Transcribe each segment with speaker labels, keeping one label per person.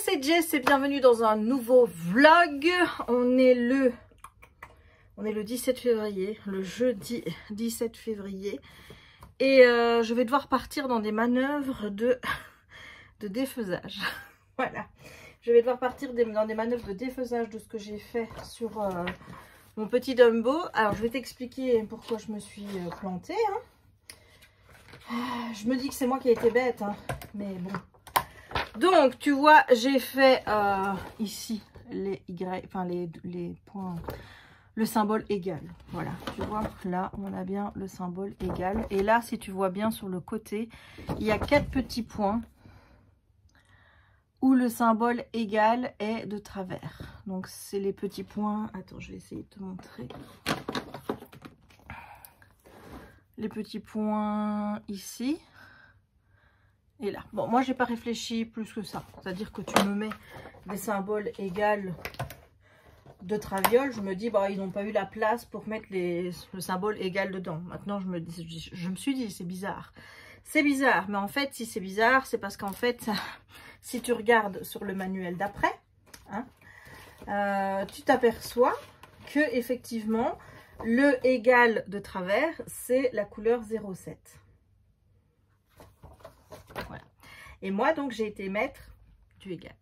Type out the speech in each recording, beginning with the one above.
Speaker 1: c'est Jess et bienvenue dans un nouveau vlog. On est le 17 février, le jeudi 17 février. Et je vais devoir partir dans des manœuvres de défaisage. Voilà. Je vais devoir partir dans des manœuvres de défaisage de ce que j'ai fait sur mon petit Dumbo. Alors je vais t'expliquer pourquoi je me suis plantée. Je me dis que c'est moi qui ai été bête, mais bon. Donc tu vois, j'ai fait ici les Y, enfin les points, le symbole égal. Voilà, tu vois, là on a bien le symbole égal. Et là, si tu vois bien sur le côté, il y a 4 petits points où le symbole égal est de travers. Donc c'est les petits points. Attends, je vais essayer de te montrer. Les petits points ici et là. Bon, moi j'ai pas réfléchi plus que ça. C'est-à-dire que tu me mets des symboles égales de traviole, je me dis bah ils n'ont pas eu la place pour mettre le symbole égal dedans. Maintenant je me suis dit c'est bizarre. C'est bizarre, mais en fait si c'est bizarre, c'est parce qu'en fait si tu regardes sur le manuel d'après, tu t'aperçois que effectivement le égal de travers c'est la couleur 07. Voilà. Et moi donc j'ai été mettre du égal.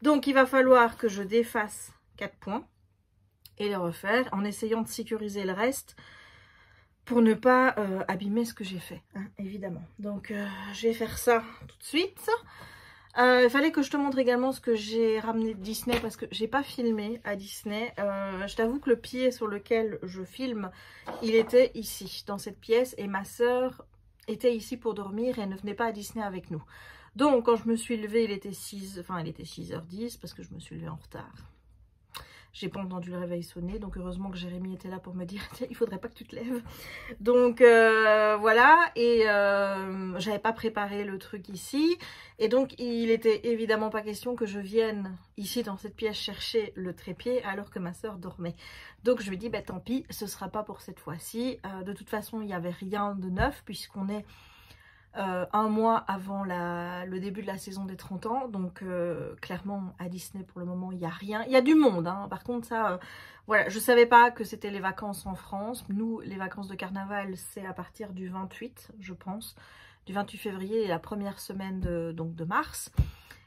Speaker 1: Donc il va falloir que je défasse 4 points et les refaire en essayant de sécuriser le reste pour ne pas abîmer ce que j'ai fait, évidemment. Donc je vais faire ça tout de suite. Il fallait que je te montre également ce que j'ai ramené de Disney parce que j'ai pas filmé à Disney. Je t'avoue que le pied sur lequel je filme, il était ici, dans cette pièce, et ma sœur était ici pour dormir et elle ne venait pas à Disney avec nous. Donc quand je me suis levée, il était 6h10 parce que je me suis levée en retard. J'ai pas entendu le réveil sonner, donc heureusement que Jérémy était là pour me dire il faudrait pas que tu te lèves. Donc voilà, et j'avais pas préparé le truc ici, et donc il était évidemment pas question que je vienne ici dans cette pièce chercher le trépied alors que ma soeur dormait. Donc je lui dis bah tant pis, ce sera pas pour cette fois-ci. De toute façon il n'y avait rien de neuf puisqu'on est un mois avant le début de la saison des 30 ans, donc clairement à Disney pour le moment il n'y a rien, il y a du monde, par contre ça, voilà, je savais pas que c'était les vacances en France. Nous les vacances de carnaval c'est à partir du 28 je pense, du 28 février et la première semaine de mars,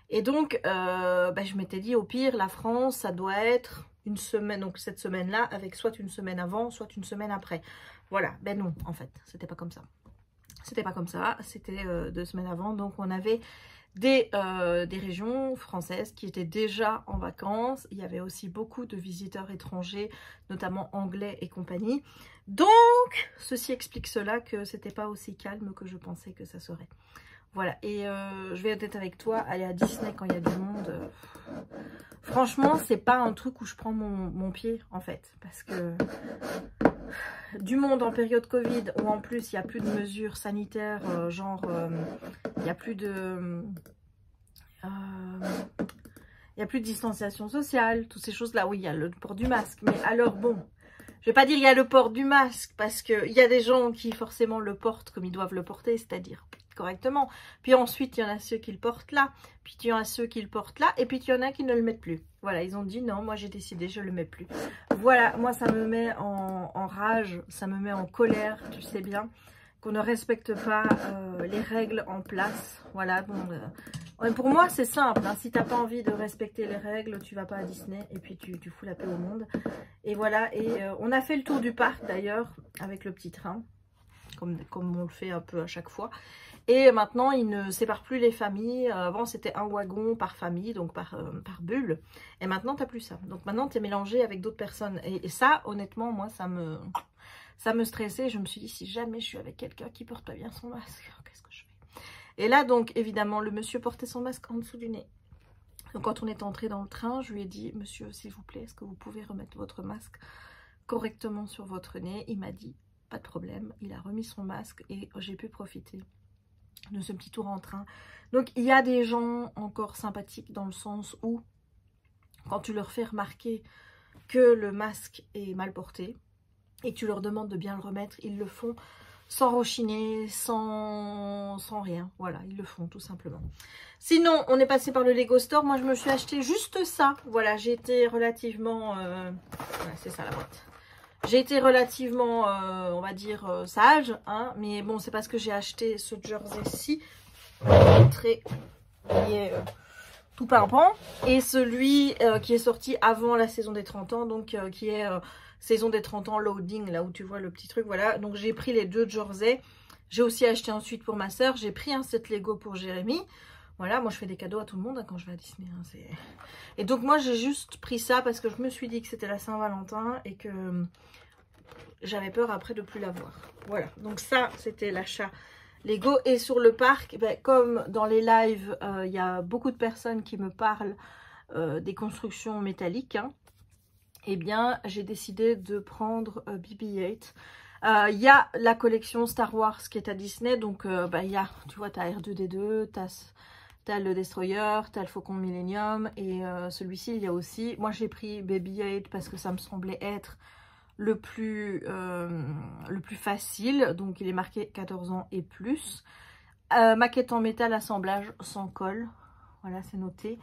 Speaker 1: et donc je m'étais dit au pire la France ça doit être une semaine, donc cette semaine là avec soit une semaine avant soit une semaine après, voilà, ben non en fait c'était pas comme ça. C'était pas comme ça, c'était 2 semaines avant. Donc on avait des régions françaises qui étaient déjà en vacances. Il y avait aussi beaucoup de visiteurs étrangers, notamment anglais et compagnie. Donc ceci explique cela, que c'était pas aussi calme que je pensais que ça serait. Voilà, et je vais être avec toi, aller à Disney quand il y a du monde. Franchement, c'est pas un truc où je prends mon pied en fait, parce que du monde en période Covid où en plus il n'y a plus de mesures sanitaires, il n'y a plus de distanciation sociale, toutes ces choses là. Oui, il y a le port du masque, mais alors bon, je vais pas dire il y a le port du masque parce qu'il y a des gens qui forcément le portent comme ils doivent le porter, c'est-à-dire correctement. Puis ensuite il y en a ceux qui le portent là, puis il y en a ceux qui le portent là, et puis il y en a qui ne le mettent plus. Voilà, ils ont dit non, moi j'ai décidé, je le mets plus. Voilà, moi ça me met en rage, ça me met en colère, tu sais bien, qu'on ne respecte pas les règles en place. Voilà, bon, pour moi c'est simple, si t'as pas envie de respecter les règles, tu vas pas à Disney et puis tu fous la paix au monde. Et voilà, et on a fait le tour du parc d'ailleurs avec le petit train, comme on le fait un peu à chaque fois. Et maintenant, ils ne séparent plus les familles. Avant, c'était un wagon par famille, donc par bulle. Et maintenant, tu n'as plus ça. Donc maintenant, tu es mélangé avec d'autres personnes. Et ça, honnêtement, moi, ça me stressait. Je me suis dit, si jamais je suis avec quelqu'un qui porte pas bien son masque, qu'est-ce que je fais? Et là, donc, évidemment, le monsieur portait son masque en dessous du nez. Donc, quand on est entré dans le train, je lui ai dit, monsieur, s'il vous plaît, est-ce que vous pouvez remettre votre masque correctement sur votre nez? Il m'a dit, pas de problème. Il a remis son masque et j'ai pu profiter de ce petit tour en train. Donc il y a des gens encore sympathiques dans le sens où quand tu leur fais remarquer que le masque est mal porté et que tu leur demandes de bien le remettre, ils le font sans rechiner, sans rien. Voilà, ils le font tout simplement. Sinon, on est passé par le Lego Store. Moi, je me suis acheté juste ça. Voilà, j'ai été relativement... ouais, c'est ça la boîte. J'ai été relativement, on va dire, sage. Hein, mais bon, c'est parce que j'ai acheté ce jersey-ci. Qui est tout pimpant. Et celui qui est sorti avant la saison des 30 ans. Donc, qui est saison des 30 ans loading. Là où tu vois le petit truc. Voilà. Donc, j'ai pris les deux jerseys. J'ai aussi acheté ensuite pour ma soeur. J'ai pris un set Lego pour Jérémy. Voilà, moi je fais des cadeaux à tout le monde hein, quand je vais à Disney. Hein, et donc moi j'ai juste pris ça parce que je me suis dit que c'était la Saint-Valentin et que j'avais peur après de plus l'avoir. Voilà, donc ça c'était l'achat Lego. Et sur le parc, ben, comme dans les lives, il y a beaucoup de personnes qui me parlent des constructions métalliques. Hein, eh bien j'ai décidé de prendre BB-8. Il y a la collection Star Wars qui est à Disney. Donc il y a, tu vois, t'as R2-D2, t'as le Destroyer, t'as le Faucon Millennium et celui-ci il y a aussi. Moi j'ai pris BB-8 parce que ça me semblait être le plus facile. Donc il est marqué 14 ans et plus. Maquette en métal, assemblage sans colle. Voilà, c'est noté.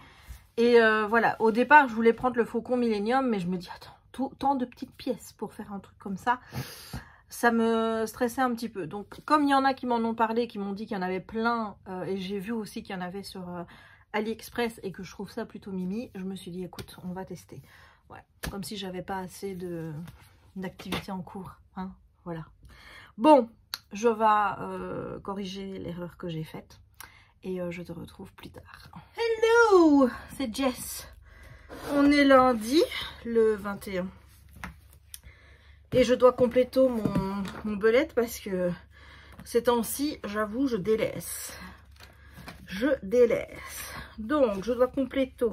Speaker 1: Et voilà, au départ je voulais prendre le Faucon Millennium, mais je me dis attends, tant de petites pièces pour faire un truc comme ça. Ça me stressait un petit peu. Donc, comme il y en a qui m'en ont parlé, qui m'ont dit qu'il y en avait plein, et j'ai vu aussi qu'il y en avait sur AliExpress et que je trouve ça plutôt mimi, je me suis dit, écoute, on va tester. Ouais, comme si j'avais pas assez d'activité en cours. Hein, voilà. Bon, je vais corriger l'erreur que j'ai faite et je te retrouve plus tard. Hello, c'est Jess. On est lundi, le 21. Et je dois compléter mon belette parce que ces temps-ci, j'avoue, je délaisse. Je délaisse. Donc, je dois compléter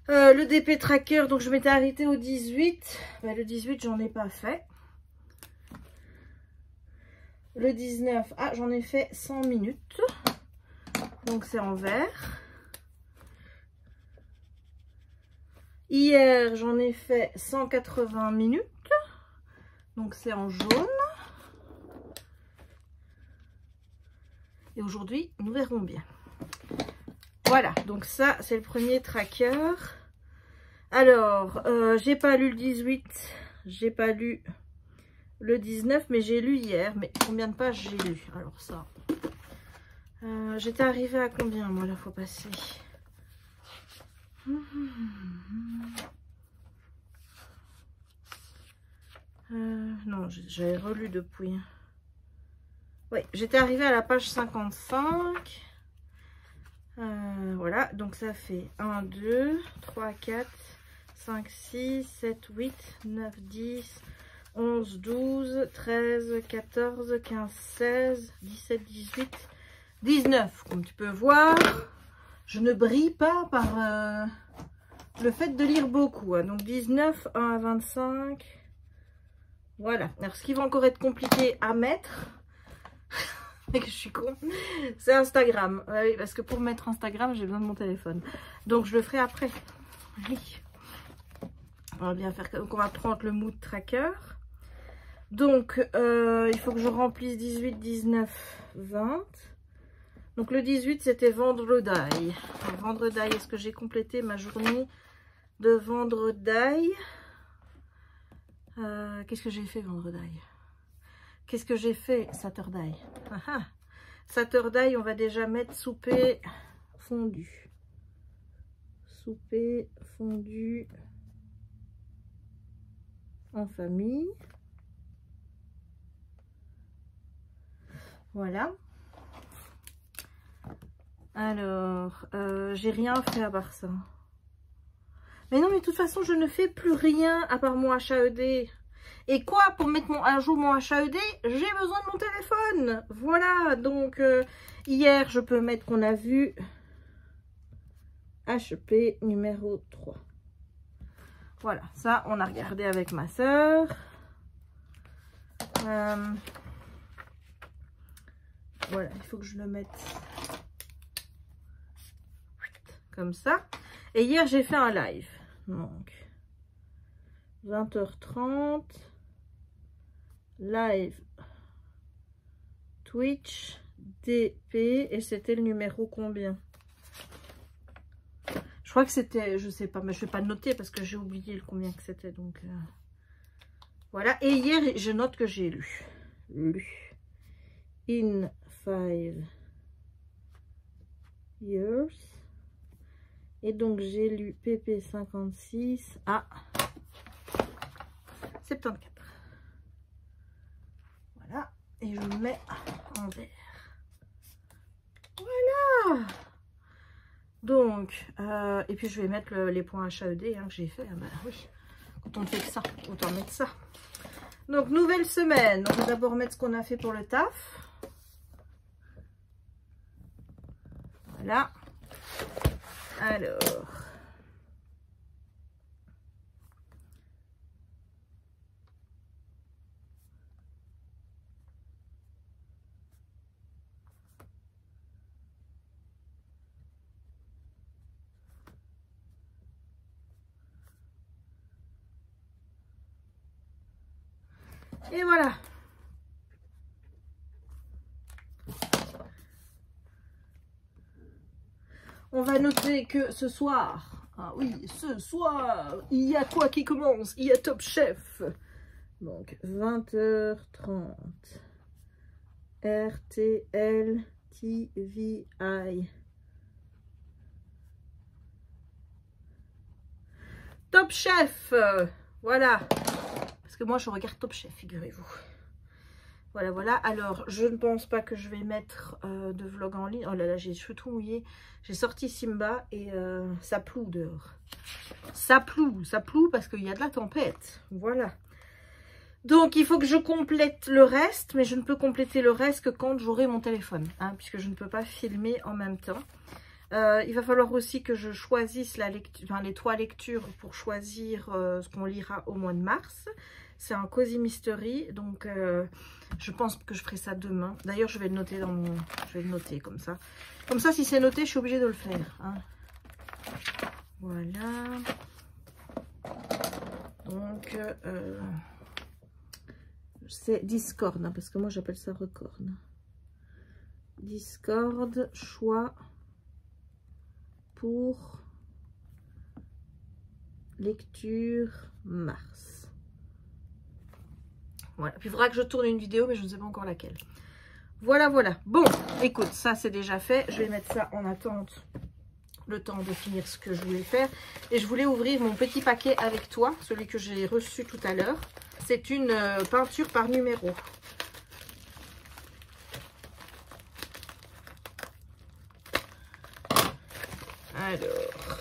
Speaker 1: le DP Tracker. Donc, je m'étais arrêtée au 18. Ben, le 18, j'en ai pas fait. Le 19, ah, j'en ai fait 100 minutes. Donc, c'est en vert. Hier, j'en ai fait 180 minutes. Donc c'est en jaune. Et aujourd'hui, nous verrons bien. Voilà, donc ça, c'est le premier tracker. Alors, j'ai pas lu le 18, j'ai pas lu le 19, mais j'ai lu hier. Mais combien de pages j'ai lu? Alors ça, j'étais arrivée à combien, moi, la fois passée? Non, j'avais relu depuis. Oui, j'étais arrivée à la page 55. Voilà, donc ça fait 1, 2, 3, 4, 5, 6, 7, 8, 9, 10, 11, 12, 13, 14, 15, 16, 17, 18, 19. Comme tu peux voir, je ne brille pas par le fait de lire beaucoup. Hein. Donc 19, 1 à 25. Voilà. Alors ce qui va encore être compliqué à mettre, et que je suis con, c'est Instagram. Oui, parce que pour mettre Instagram, j'ai besoin de mon téléphone. Donc je le ferai après. Oui. On va bien faire. Donc on va prendre le mood tracker. Donc il faut que je remplisse 18, 19, 20. Donc le 18 c'était vendredi. Alors, vendredi, est-ce que j'ai complété ma journée de vendredi? Qu'est-ce que j'ai fait vendredi? Qu'est-ce que j'ai fait Saturday? Saturday, on va déjà mettre souper fondu. Souper fondu en famille. Voilà. Alors, j'ai rien fait à part ça. Mais non, mais de toute façon, je ne fais plus rien à part mon HAED. Et quoi, pour mettre à jour mon HAED, j'ai besoin de mon téléphone. Voilà, donc hier, je peux mettre qu'on a vu HP numéro 3. Voilà, ça, on a regardé avec ma soeur. Voilà, il faut que je le mette comme ça. Et hier, j'ai fait un live. Donc, 20h30. Live Twitch DP et c'était le numéro combien? Je crois que c'était, je sais pas, mais je vais pas le noter parce que j'ai oublié le combien que c'était. Donc voilà. Et hier, je note que j'ai lu. In 5 years. Et donc j'ai lu PP 56 à 74. Voilà. Et je le mets en vert. Voilà. Donc, et puis je vais mettre les points HAED que j'ai fait. Ah bah oui, quand on ne fait que ça, autant mettre ça. Donc, nouvelle semaine. On va d'abord mettre ce qu'on a fait pour le taf. Voilà. Alors. Et voilà. On va noter que ce soir, ah oui, ce soir, il y a quoi qui commence? Il y a Top Chef. Donc, 20h30. RTL TVI. Top Chef. Voilà. Parce que moi, je regarde Top Chef, figurez-vous. Voilà, voilà. Alors, je ne pense pas que je vais mettre de vlog en ligne. Oh là là, j'ai les cheveux tout mouillés. J'ai sorti Simba et ça ploue dehors. Ça ploue parce qu'il y a de la tempête. Voilà. Donc, il faut que je complète le reste, mais je ne peux compléter le reste que quand j'aurai mon téléphone, hein, puisque je ne peux pas filmer en même temps. Il va falloir aussi que je choisisse la lecture, enfin, les 3 lectures pour choisir ce qu'on lira au mois de mars. C'est un Cozy Mystery, donc je pense que je ferai ça demain. D'ailleurs, je vais le noter dans mon... Je vais le noter comme ça. Comme ça, si c'est noté, je suis obligée de le faire. Hein. Voilà. Donc, c'est Discord, hein, parce que moi, j'appelle ça record. Discord, choix pour lecture mars. Voilà, puis il faudra que je tourne une vidéo, mais je ne sais pas encore laquelle. Voilà, voilà. Bon, écoute, ça c'est déjà fait. Je vais mettre ça en attente, le temps de finir ce que je voulais faire. Et je voulais ouvrir mon petit paquet avec toi, celui que j'ai reçu tout à l'heure. C'est une peinture par numéro. Alors,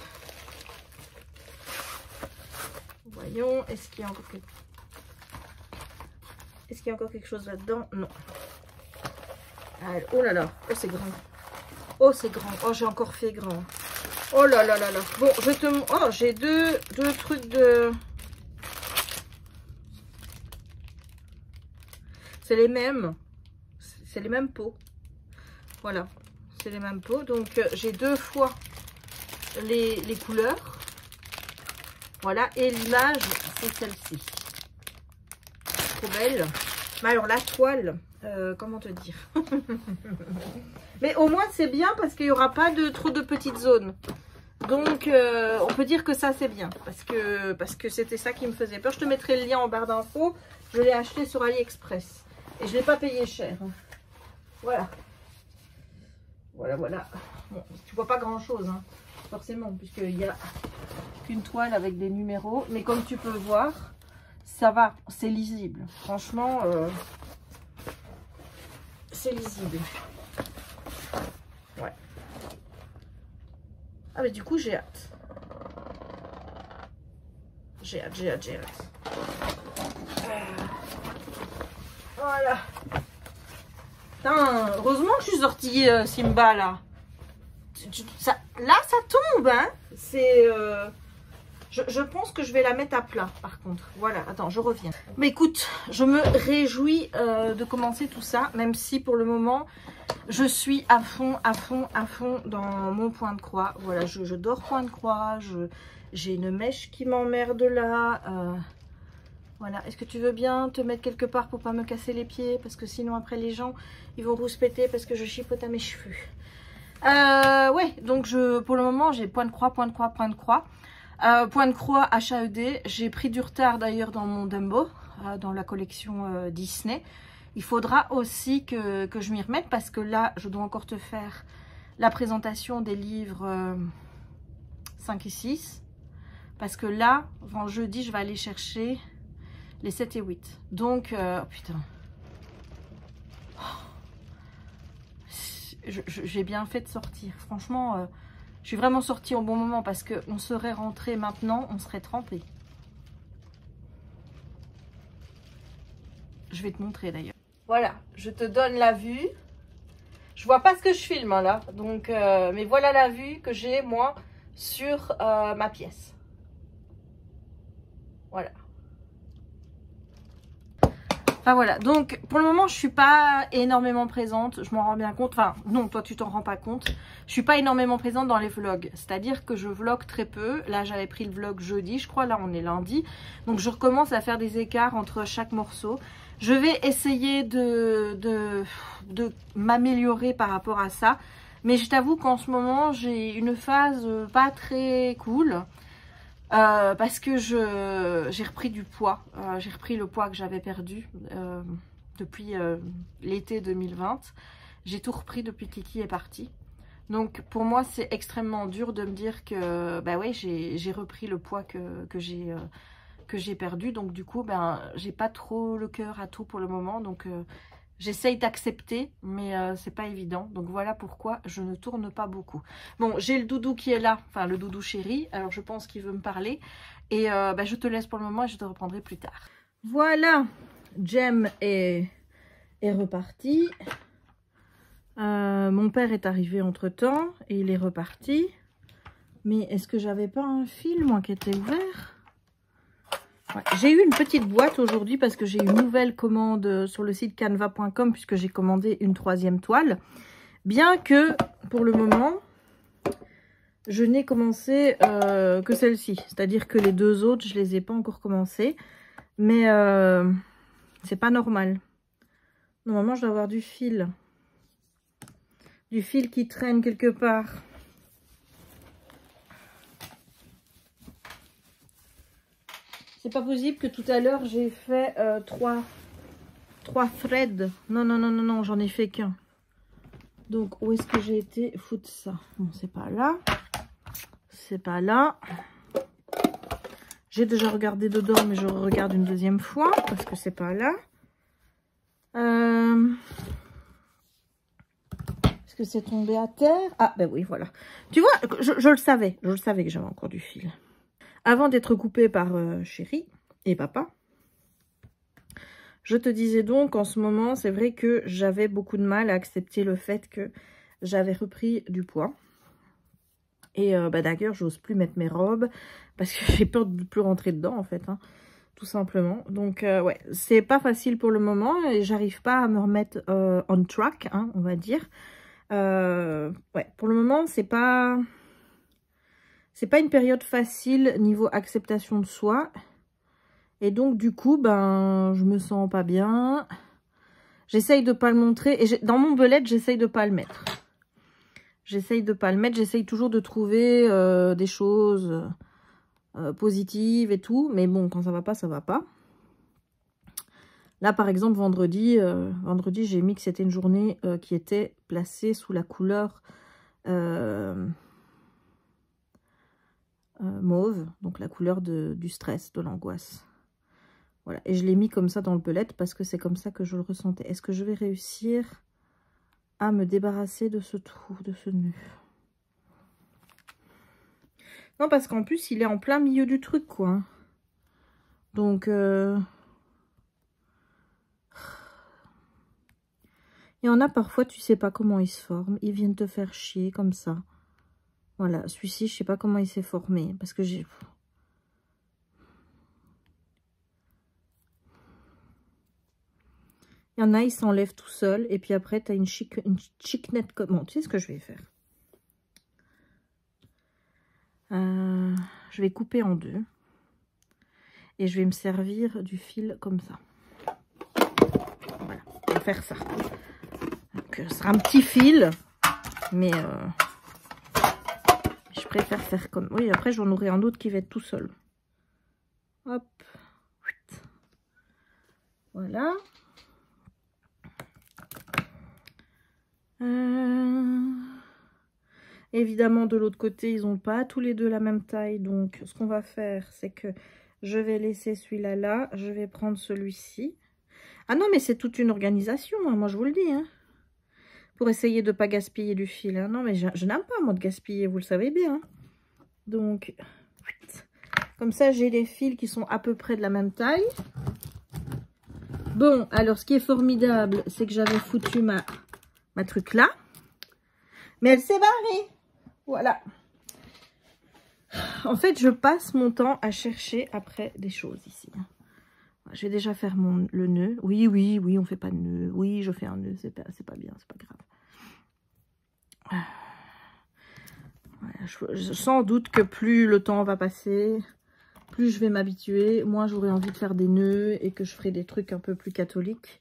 Speaker 1: voyons, est-ce qu'il y a encore quelque... Est-ce qu'il y a encore quelque chose là-dedans? Non. Alors, oh là là, oh c'est grand. Oh c'est grand, oh j'ai encore fait grand. Oh là là là là. Bon, je te... Oh, j'ai deux trucs de... C'est les mêmes. C'est les mêmes pots. Voilà, c'est les mêmes pots. Donc, j'ai 2 fois les couleurs. Voilà, et l'image, c'est celle-ci. Trop belle. Mais alors, la toile, comment te dire? Mais au moins, c'est bien parce qu'il n'y aura pas trop de petites zones. Donc, on peut dire que ça, c'est bien. Parce que c'était ça qui me faisait peur. Je te mettrai le lien en barre d'infos. Je l'ai acheté sur AliExpress. Et je ne l'ai pas payé cher. Voilà. Voilà, voilà. Bon, tu vois pas grand-chose, hein, forcément, puisqu'il n'y a qu'une toile avec des numéros. Mais comme tu peux voir, ça va. C'est lisible. Franchement, c'est lisible. Ouais. Ah, mais du coup, j'ai hâte. J'ai hâte, j'ai hâte, j'ai hâte. Voilà. Putain, heureusement que je suis sortie Simba, là. Là, ça tombe, hein. C'est... Je pense que je vais la mettre à plat, par contre. Voilà, attends, je reviens. Mais écoute, je me réjouis de commencer tout ça, même si pour le moment, je suis à fond, à fond, à fond dans mon point de croix. Voilà, je dors point de croix, j'ai une mèche qui m'emmerde là. Voilà, est-ce que tu veux bien te mettre quelque part pour pas me casser les pieds? Parce que sinon après les gens, ils vont rouspéter parce que je chipote à mes cheveux. Ouais, donc pour le moment, j'ai point de croix, point de croix, point de croix. Point de croix HAED. J'ai pris du retard d'ailleurs dans mon Dumbo, dans la collection Disney. Il faudra aussi que je m'y remette parce que là, je dois encore te faire la présentation des livres 5 et 6. Parce que là, jeudi, je vais aller chercher les 7 et 8. Donc, putain. J'ai bien fait de sortir. Franchement, je suis vraiment sortie au bon moment parce qu'on serait rentré maintenant, on serait trempé. Je vais te montrer d'ailleurs. Voilà, je te donne la vue. Je vois pas ce que je filme hein, là. Donc, mais voilà la vue que j'ai moi sur ma pièce. Voilà. Enfin voilà, donc pour le moment je suis pas énormément présente, je m'en rends bien compte, enfin non toi tu t'en rends pas compte, je suis pas énormément présente dans les vlogs, c'est-à-dire que je vlog très peu, là j'avais pris le vlog jeudi je crois, là on est lundi, donc je recommence à faire des écarts entre chaque morceau, je vais essayer de m'améliorer par rapport à ça, mais je t'avoue qu'en ce moment j'ai une phase pas très cool. Parce que j'ai repris du poids, j'ai repris le poids que j'avais perdu depuis l'été 2020. J'ai tout repris depuis que Kiki est parti. Donc pour moi c'est extrêmement dur de me dire que bah ouais, j'ai repris le poids que j'ai perdu. Donc du coup ben j'ai pas trop le cœur à tout pour le moment. Donc j'essaye d'accepter, mais c'est pas évident. Donc voilà pourquoi je ne tourne pas beaucoup. Bon, j'ai le doudou qui est là, enfin le doudou chéri. Alors je pense qu'il veut me parler. Et bah, je te laisse pour le moment et je te reprendrai plus tard. Voilà, Jem est reparti. Mon père est arrivé entre-temps et il est reparti. Mais est-ce que j'avais pas un fil, moi, qui était ouvert ? Ouais, j'ai eu une petite boîte aujourd'hui parce que j'ai une nouvelle commande sur le site canva.com puisque j'ai commandé une 3e toile. Bien que, pour le moment, je n'ai commencé que celle-ci. C'est-à-dire que les 2 autres, je les ai pas encore commencées. Mais c'est pas normal. Normalement, je dois avoir du fil. Du fil qui traîne quelque part. C'est pas possible que tout à l'heure j'ai fait 3 threads. Non, non, non, non, non, j'en ai fait qu'un. Donc, où est-ce que j'ai été foutre ça? Bon, c'est pas là. C'est pas là. J'ai déjà regardé dedans, mais je regarde une 2e fois parce que c'est pas là. Est-ce que c'est tombé à terre? Ah, ben oui, voilà. Tu vois, je le savais. Je le savais que j'avais encore du fil. Avant d'être coupée par chéri et papa, je te disais donc en ce moment, c'est vrai que j'avais beaucoup de mal à accepter le fait que j'avais repris du poids. Et bah, d'ailleurs, j'ose plus mettre mes robes parce que j'ai peur de ne plus rentrer dedans en fait, hein, tout simplement. Donc ouais, c'est pas facile pour le moment et j'arrive pas à me remettre on track, hein, on va dire. Ouais, pour le moment, c'est pas une période facile niveau acceptation de soi. Et donc, du coup, ben, je me sens pas bien. J'essaye de pas le montrer. Et dans mon belette, j'essaye de pas le mettre. J'essaye de pas le mettre. J'essaye toujours de trouver des choses positives et tout. Mais bon, quand ça va pas, ça va pas. Là, par exemple, vendredi, j'ai mis que c'était une journée qui était placée sous la couleur mauve. Donc, la couleur du stress, de l'angoisse. Voilà, et je l'ai mis comme ça dans le belette parce que c'est comme ça que je le ressentais. Est-ce que je vais réussir à me débarrasser de ce trou, de ce nœud? Non, parce qu'en plus, il est en plein milieu du truc, quoi. Donc, il y en a parfois, tu sais pas comment ils se forment. Ils viennent te faire chier comme ça. Voilà, celui-ci, je sais pas comment il s'est formé. Parce que j'ai... Il y en a, ils s'enlèvent tout seuls. Et puis après, tu as une chic-nette comme... Bon, tu sais ce que je vais faire. Je vais couper en 2. Et je vais me servir du fil comme ça. Voilà, on va faire ça. Donc, ce sera un petit fil, mais je préfère faire comme... Oui, après, j'en aurai un autre qui va être tout seul. Hop. Voilà. Évidemment, de l'autre côté, ils n'ont pas tous les deux la même taille. Donc, ce qu'on va faire, c'est que je vais laisser celui-là là. Je vais prendre celui-ci. Ah non, mais c'est toute une organisation, hein, moi, je vous le dis. Hein, pour essayer de ne pas gaspiller du fil. Hein. Non, mais je n'aime pas, moi, de gaspiller, vous le savez bien. Hein. Donc, comme ça, j'ai les fils qui sont à peu près de la même taille. Bon, alors, ce qui est formidable, c'est que j'avais foutu ma truc là. Mais elle s'est barrée. Voilà. En fait, je passe mon temps à chercher après des choses ici. Je vais déjà faire le nœud. Oui, on fait pas de nœud. Oui, je fais un nœud. C'est pas bien, c'est pas grave. Voilà, sans doute que plus le temps va passer, plus je vais m'habituer, moins j'aurai envie de faire des nœuds et que je ferai des trucs un peu plus catholiques.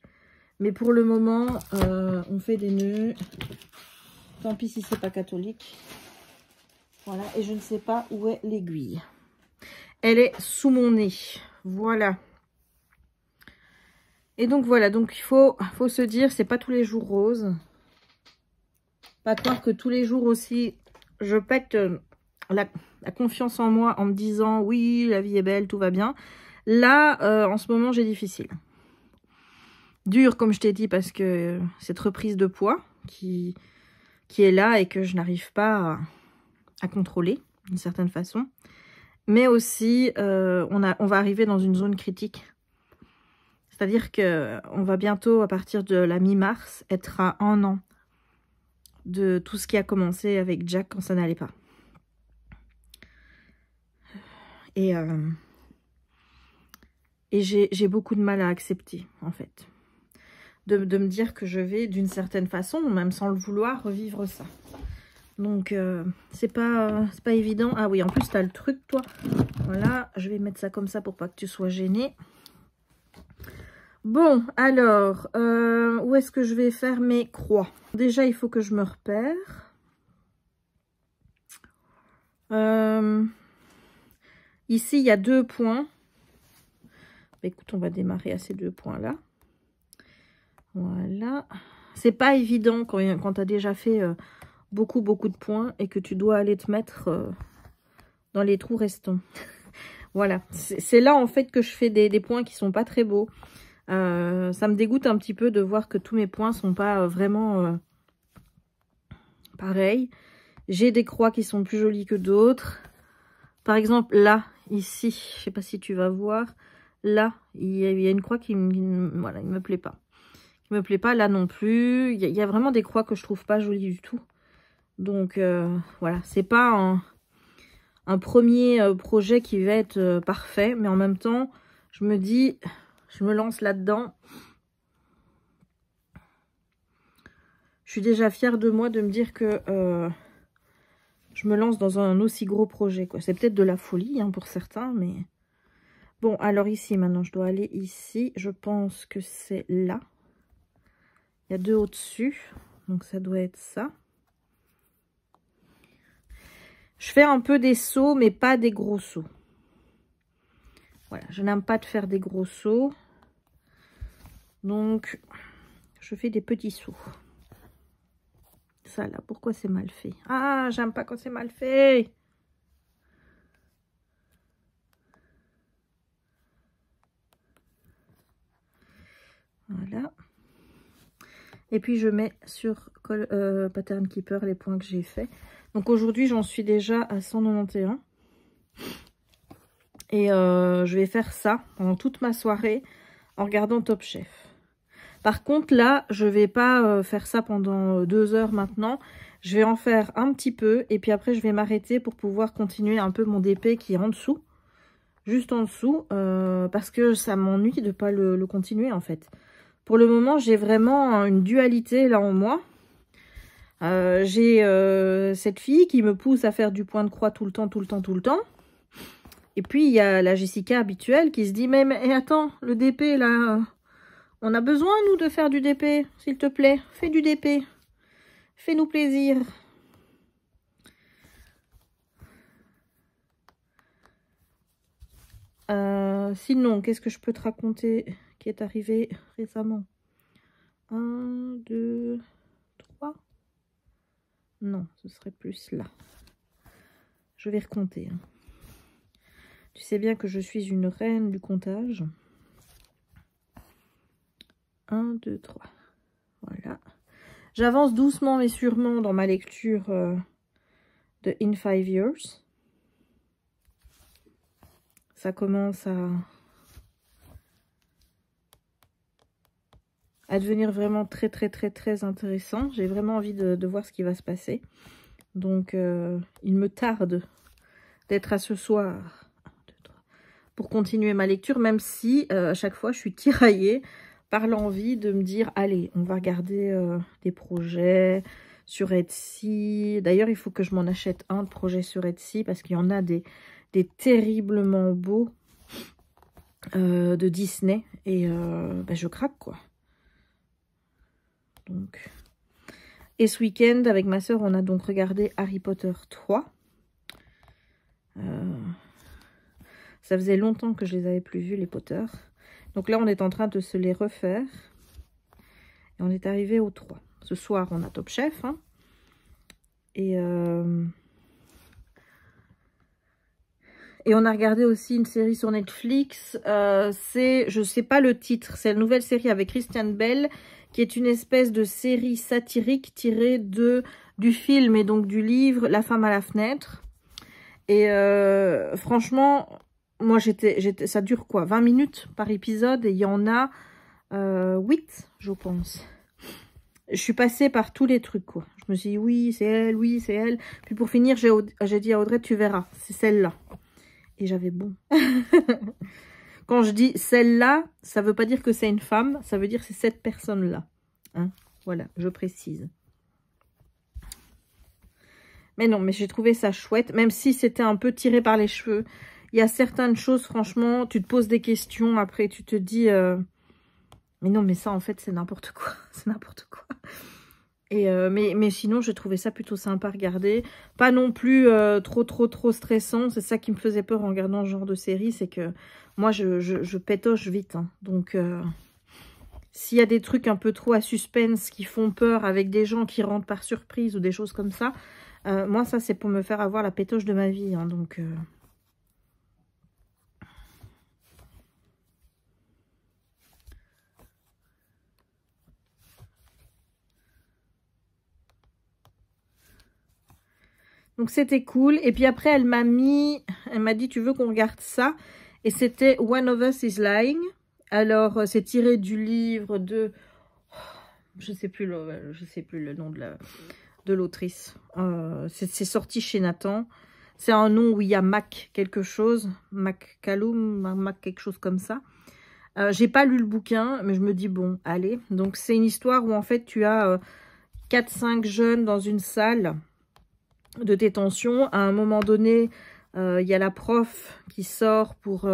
Speaker 1: Mais pour le moment, on fait des nœuds. Tant pis si c'est pas catholique. Voilà, et je ne sais pas où est l'aiguille. Elle est sous mon nez. Voilà. Et donc voilà, donc il faut se dire, c'est pas tous les jours rose. Pas croire que tous les jours aussi, je pète la confiance en moi en me disant, oui, la vie est belle, tout va bien. Là, en ce moment, j'ai difficile. Dur, comme je t'ai dit, parce que cette reprise de poids qui est là et que je n'arrive pas à contrôler d'une certaine façon. Mais aussi, on va arriver dans une zone critique. C'est-à-dire qu'on va bientôt, à partir de la mi-mars, être à 1 an de tout ce qui a commencé avec Jack quand ça n'allait pas. Et j'ai beaucoup de mal à accepter, en fait. De me dire que je vais, d'une certaine façon, même sans le vouloir, revivre ça. Donc, c'est pas évident. Ah oui, en plus, tu as le truc, toi. Voilà, je vais mettre ça comme ça pour pas que tu sois gêné. Bon, alors, où est-ce que je vais faire mes croix? Déjà, il faut que je me repère. Ici, il y a 2 points. Écoute, on va démarrer à ces 2 points-là. Voilà. C'est pas évident quand tu as déjà fait beaucoup de points et que tu dois aller te mettre dans les trous restants. Voilà. C'est là, en fait, que je fais des points qui sont pas très beaux. Ça me dégoûte un petit peu de voir que tous mes points sont pas vraiment pareils. J'ai des croix qui sont plus jolies que d'autres. Par exemple, là, ici, je sais pas si tu vas voir, là, il y a une croix qui voilà, il me plaît pas. Qui me plaît pas, là non plus. Il y a vraiment des croix que je trouve pas jolies du tout. Donc, voilà, c'est pas un premier projet qui va être parfait, mais en même temps, je me dis, je me lance là-dedans. Je suis déjà fière de moi de me dire que je me lance dans un aussi gros projet, quoi. C'est peut-être de la folie, hein, pour certains, mais... Bon, alors ici, maintenant, je dois aller ici. Je pense que c'est là. Il y a 2 au-dessus, donc ça doit être ça. Je fais un peu des sauts, mais pas des gros sauts. Voilà, je n'aime pas de faire des gros sauts. Donc, je fais des petits sauts. Ça là, pourquoi c'est mal fait? Ah, j'aime pas quand c'est mal fait. Voilà. Et puis je mets sur Pattern Keeper les points que j'ai fait. Donc aujourd'hui, j'en suis déjà à 191. Et je vais faire ça pendant toute ma soirée en regardant Top Chef. Par contre, là, je vais pas faire ça pendant 2 heures maintenant. Je vais en faire un petit peu et puis après, je vais m'arrêter pour pouvoir continuer un peu mon DP qui est en dessous. Juste en dessous, parce que ça m'ennuie de ne pas le continuer en fait. Pour le moment, j'ai vraiment une dualité là en moi. J'ai cette fille qui me pousse à faire du point de croix tout le temps. Et puis, il y a la Jessica habituelle qui se dit, mais attends, le DP, là, on a besoin, nous, de faire du DP, s'il te plaît. Fais du DP. Fais-nous plaisir. Sinon, qu'est-ce que je peux te raconter qui est arrivé récemment? 1, 2, 3. Non, ce serait plus là. Je vais recompter. Hein. Tu sais bien que je suis une reine du comptage. 1, 2, 3. Voilà. J'avance doucement mais sûrement dans ma lecture de In 5 Years. Ça commence à devenir vraiment très intéressant. J'ai vraiment envie de voir ce qui va se passer. Donc, il me tarde d'être à ce soir 1, 2, 3, pour continuer ma lecture, même si à chaque fois je suis tiraillée par l'envie de me dire, allez, on va regarder des projets sur Etsy. D'ailleurs, il faut que je m'en achète un de projet sur Etsy parce qu'il y en a des terriblement beaux de Disney. Et ben, je craque, quoi. Donc... Et ce week-end, avec ma soeur, on a donc regardé Harry Potter 3. Ça faisait longtemps que je les avais plus vus, les Potter. Donc là, on est en train de se les refaire. Et on est arrivé au 3. Ce soir, on a Top Chef. Hein. Et on a regardé aussi une série sur Netflix. Je sais pas le titre. C'est la nouvelle série avec Christian Bale, qui est une espèce de série satirique tirée du film et donc du livre La femme à la fenêtre. Et franchement, moi ça dure quoi, 20 minutes par épisode, et il y en a 8, je pense. Je suis passée par tous les trucs, quoi. Je me suis dit, oui, c'est elle, oui, c'est elle. Puis pour finir, j'ai dit à Audrey, tu verras, c'est celle-là. Et j'avais bon. Quand je dis celle-là, ça veut pas dire que c'est une femme, ça veut dire que c'est cette personne-là. Hein, voilà, je précise. Mais non, mais j'ai trouvé ça chouette, même si c'était un peu tiré par les cheveux. Il y a certaines choses, franchement, tu te poses des questions, après tu te dis... mais non, mais ça, en fait, c'est n'importe quoi. C'est n'importe quoi. Et mais sinon, j'ai trouvé ça plutôt sympa à regarder. Pas non plus trop stressant. C'est ça qui me faisait peur en regardant ce genre de série. C'est que moi, je pétoche vite. Hein. Donc, s'il y a des trucs un peu trop à suspense qui font peur avec des gens qui rentrent par surprise ou des choses comme ça, moi, ça, c'est pour me faire avoir la pétoche de ma vie. Hein. Donc... Donc c'était cool. Et puis après, elle m'a dit, tu veux qu'on regarde ça? Et c'était One of Us is Lying. Alors, c'est tiré du livre de... Je sais plus le nom de l'autrice. C'est sorti chez Nathan. C'est un nom où il y a Mac quelque chose. McCallum, Mac quelque chose comme ça. J'ai pas lu le bouquin, mais je me dis, bon, allez. Donc, c'est une histoire où, en fait, tu as 4-5 jeunes dans une salle de détention. À un moment donné, il y a la prof qui sort pour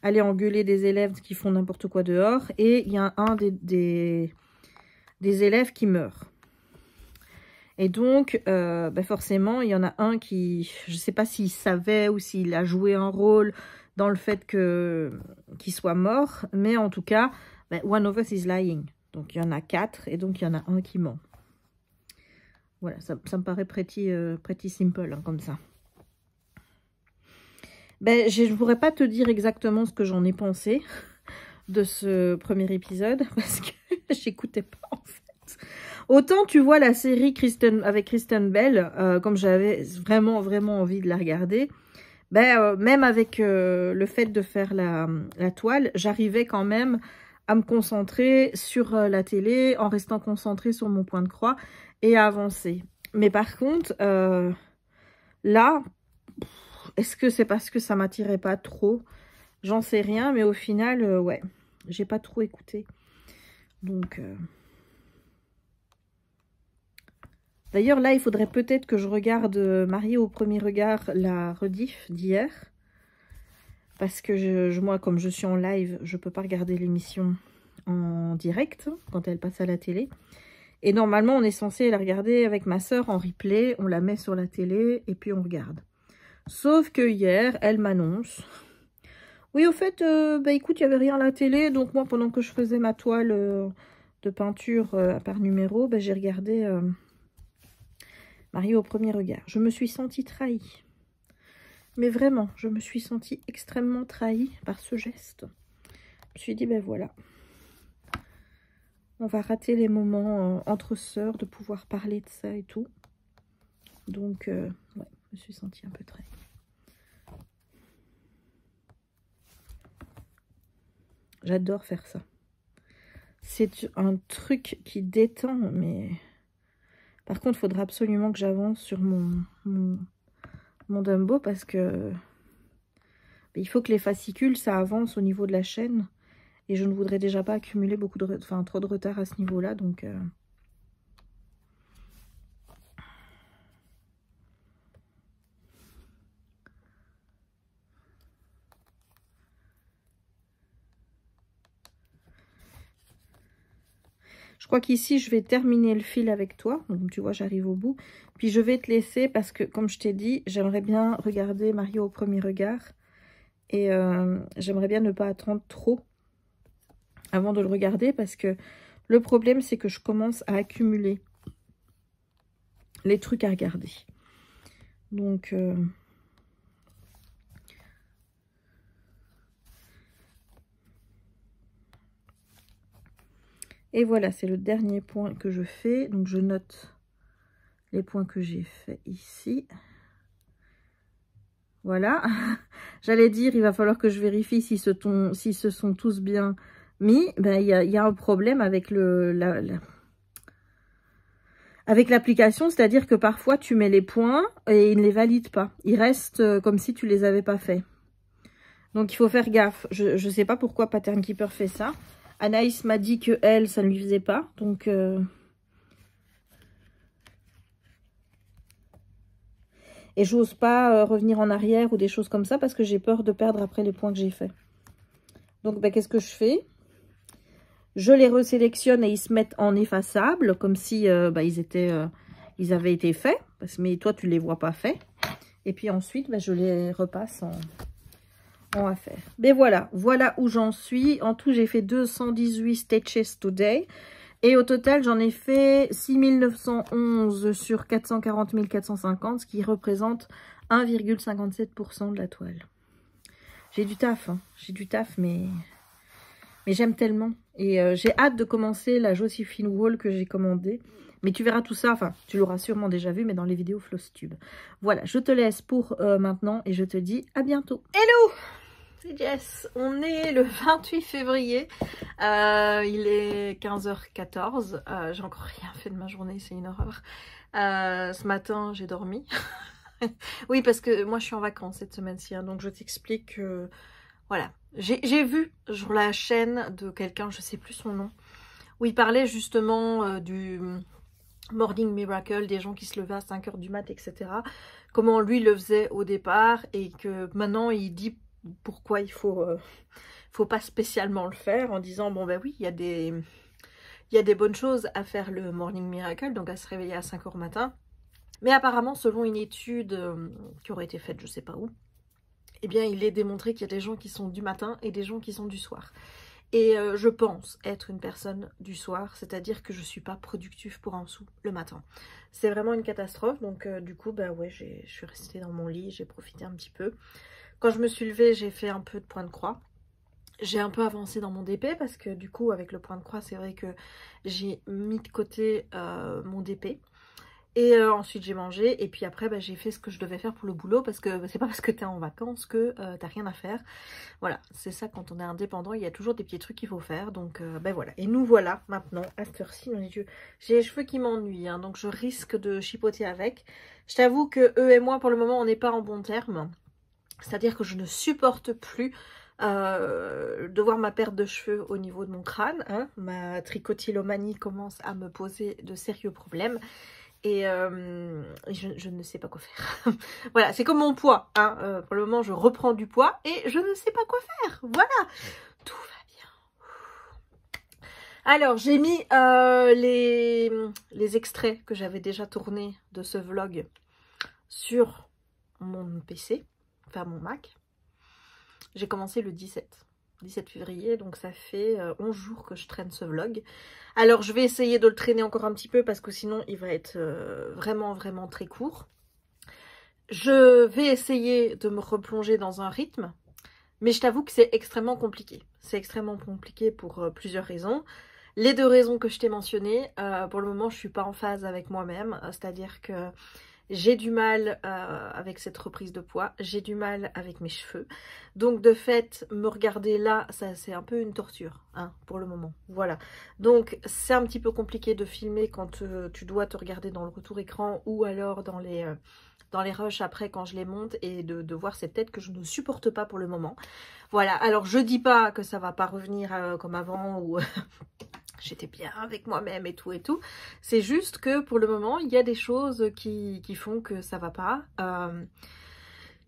Speaker 1: aller engueuler des élèves qui font n'importe quoi dehors. Et il y a un des élèves qui meurt. Et donc, forcément, il y en a un qui, je ne sais pas s'il savait ou s'il a joué un rôle dans le fait qu'il soit mort. Mais en tout cas, one of us is lying. Donc, il y en a 4 et donc il y en a un qui ment. Voilà, ça me paraît pretty simple, hein, comme ça. Je ne pourrais pas te dire exactement ce que j'en ai pensé de ce premier épisode, parce que j'écoutais pas, en fait. Autant, tu vois, la série avec Kristen Bell, comme j'avais vraiment envie de la regarder, même avec le fait de faire la toile, j'arrivais quand même à me concentrer sur la télé, en restant concentrée sur mon point de croix, et à avancer. Mais par contre, là, est-ce que c'est parce que ça m'attirait pas trop? J'en sais rien, mais au final, ouais, j'ai pas trop écouté. Donc, d'ailleurs, là, il faudrait peut-être que je regarde Mariée au premier regard, la rediff d'hier. Parce que moi, comme je suis en live, je peux pas regarder l'émission en direct quand elle passe à la télé. Et normalement, on est censé la regarder avec ma soeur en replay. On la met sur la télé et puis on regarde. Sauf que hier, elle m'annonce... Oui, au fait, bah écoute, il n'y avait rien à la télé. Donc moi, pendant que je faisais ma toile de peinture par numéro, bah, j'ai regardé Marie au premier regard. Je me suis sentie trahie. Mais vraiment, je me suis sentie extrêmement trahie par ce geste. Je me suis dit, ben voilà. On va rater les moments entre sœurs, de pouvoir parler de ça et tout. Donc, ouais, je me suis sentie un peu trahie. J'adore faire ça. C'est un truc qui détend, mais... Par contre, il faudra absolument que j'avance sur mon Dumbo parce que... Il faut que les fascicules, ça avance au niveau de la chaîne. Et je ne voudrais déjà pas accumuler trop de retard à ce niveau-là, donc... Je crois qu'ici, je vais terminer le fil avec toi. Donc, tu vois, j'arrive au bout. Puis, je vais te laisser parce que, comme je t'ai dit, j'aimerais bien regarder Mario au premier regard. Et j'aimerais bien ne pas attendre trop avant de le regarder. Parce que le problème, c'est que je commence à accumuler les trucs à regarder. Donc... Et voilà, c'est le dernier point que je fais. Donc, je note les points que j'ai fait ici. Voilà. J'allais dire, il va falloir que je vérifie si se sont tous bien mis. Ben, il y a un problème avec avec l'application. C'est-à-dire que parfois, tu mets les points et il ne les valide pas. Ils restent comme si tu les avais pas fait. Donc, il faut faire gaffe. Je ne sais pas pourquoi Pattern Keeper fait ça. Anaïs m'a dit que elle, ça ne lui faisait pas. Donc, et j'ose pas revenir en arrière ou des choses comme ça parce que j'ai peur de perdre après les points que j'ai faits. Donc, ben, qu'est-ce que je fais? Je les resélectionne et ils se mettent en effaçable comme si ils avaient été faits. Mais toi, tu ne les vois pas faits. Et puis ensuite, ben, je les repasse en affaire. Mais voilà où j'en suis. En tout, j'ai fait 218 stitches today. Et au total, j'en ai fait 6911 sur 440 450, ce qui représente 1,57% de la toile. J'ai du taf, hein. J'ai du taf, mais j'aime tellement. Et j'ai hâte de commencer la Joséphine Wall que j'ai commandée. Mais tu verras tout ça, enfin, tu l'auras sûrement déjà vu, mais dans les vidéos Flosstube. Voilà, je te laisse pour maintenant et je te dis à bientôt. Hello! C'est Jess, on est le 28 février, il est 15h14, j'ai encore rien fait de ma journée, c'est une horreur. Ce matin, j'ai dormi. Oui, parce que moi, je suis en vacances cette semaine-ci, hein, donc je t'explique que, voilà. J'ai vu sur la chaîne de quelqu'un, je sais plus son nom, où il parlait justement du Morning Miracle, des gens qui se levaient à 5 h du mat, etc. Comment lui le faisait au départ et que maintenant, il dit pourquoi il faut pas spécialement le faire en disant bon ben oui il y a des bonnes choses à faire le Morning Miracle, donc à se réveiller à 5 h matin, mais apparemment selon une étude qui aurait été faite je sais pas où, eh bien il est démontré qu'il y a des gens qui sont du matin et des gens qui sont du soir. Et je pense être une personne du soir, c'est-à-dire que je suis pas productive pour un sou le matin. C'est vraiment une catastrophe, donc du coup bah ouais, je suis restée dans mon lit, j'ai profité un petit peu. Quand je me suis levée, j'ai fait un peu de point de croix. J'ai un peu avancé dans mon DP parce que du coup, avec le point de croix, c'est vrai que j'ai mis de côté mon DP. Et ensuite, j'ai mangé. Et puis après, bah, j'ai fait ce que je devais faire pour le boulot parce que c'est pas parce que t'es en vacances que t'as rien à faire. Voilà, c'est ça quand on est indépendant. Il y a toujours des petits trucs qu'il faut faire. Donc, ben voilà. Et nous voilà maintenant à cette heure-ci. J'ai les cheveux qui m'ennuient. Hein, donc, je risque de chipoter avec. Je t'avoue que eux et moi, pour le moment, on n'est pas en bon terme. C'est-à-dire que je ne supporte plus de voir ma perte de cheveux au niveau de mon crâne. Hein. Ma tricotylomanie commence à me poser de sérieux problèmes. Et je ne sais pas quoi faire. Voilà, c'est comme mon poids. Hein. Pour le moment, je reprends du poids et je ne sais pas quoi faire. Voilà, tout va bien. Alors, j'ai mis les extraits que j'avais déjà tournés de ce vlog sur mon PC, enfin mon Mac. J'ai commencé le 17 février, donc ça fait 11 jours que je traîne ce vlog. Alors je vais essayer de le traîner encore un petit peu parce que sinon il va être vraiment très court. Je vais essayer de me replonger dans un rythme, mais je t'avoue que c'est extrêmement compliqué. C'est extrêmement compliqué pour plusieurs raisons. Les deux raisons que je t'ai mentionnées, pour le moment je suis pas en phase avec moi-même, c'est-à-dire que j'ai du mal avec cette reprise de poids, j'ai du mal avec mes cheveux. Donc de fait, me regarder là, ça c'est un peu une torture, hein, pour le moment. Voilà. Donc c'est un petit peu compliqué de filmer quand tu dois te regarder dans le retour écran ou alors dans les rushs après quand je les monte et de voir cette tête que je ne supporte pas pour le moment. Voilà, alors je dis pas que ça va pas revenir comme avant ou... J'étais bien avec moi-même et tout et tout. C'est juste que pour le moment, il y a des choses qui font que ça va pas.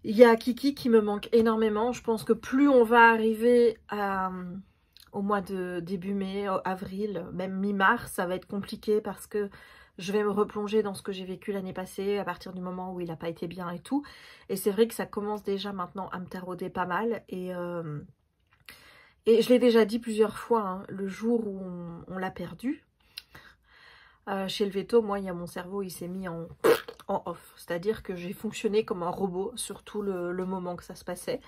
Speaker 1: Il y a Kiki qui me manque énormément. Je pense que plus on va arriver au mois de début mai, avril, même mi-mars, ça va être compliqué parce que je vais me replonger dans ce que j'ai vécu l'année passée à partir du moment où il n'a pas été bien et tout. Et c'est vrai que ça commence déjà maintenant à me tarauder pas mal et je l'ai déjà dit plusieurs fois, hein, le jour où on l'a perdu, chez le veto, moi, il y a mon cerveau, il s'est mis en off. C'est-à-dire que j'ai fonctionné comme un robot sur tout le moment que ça se passait.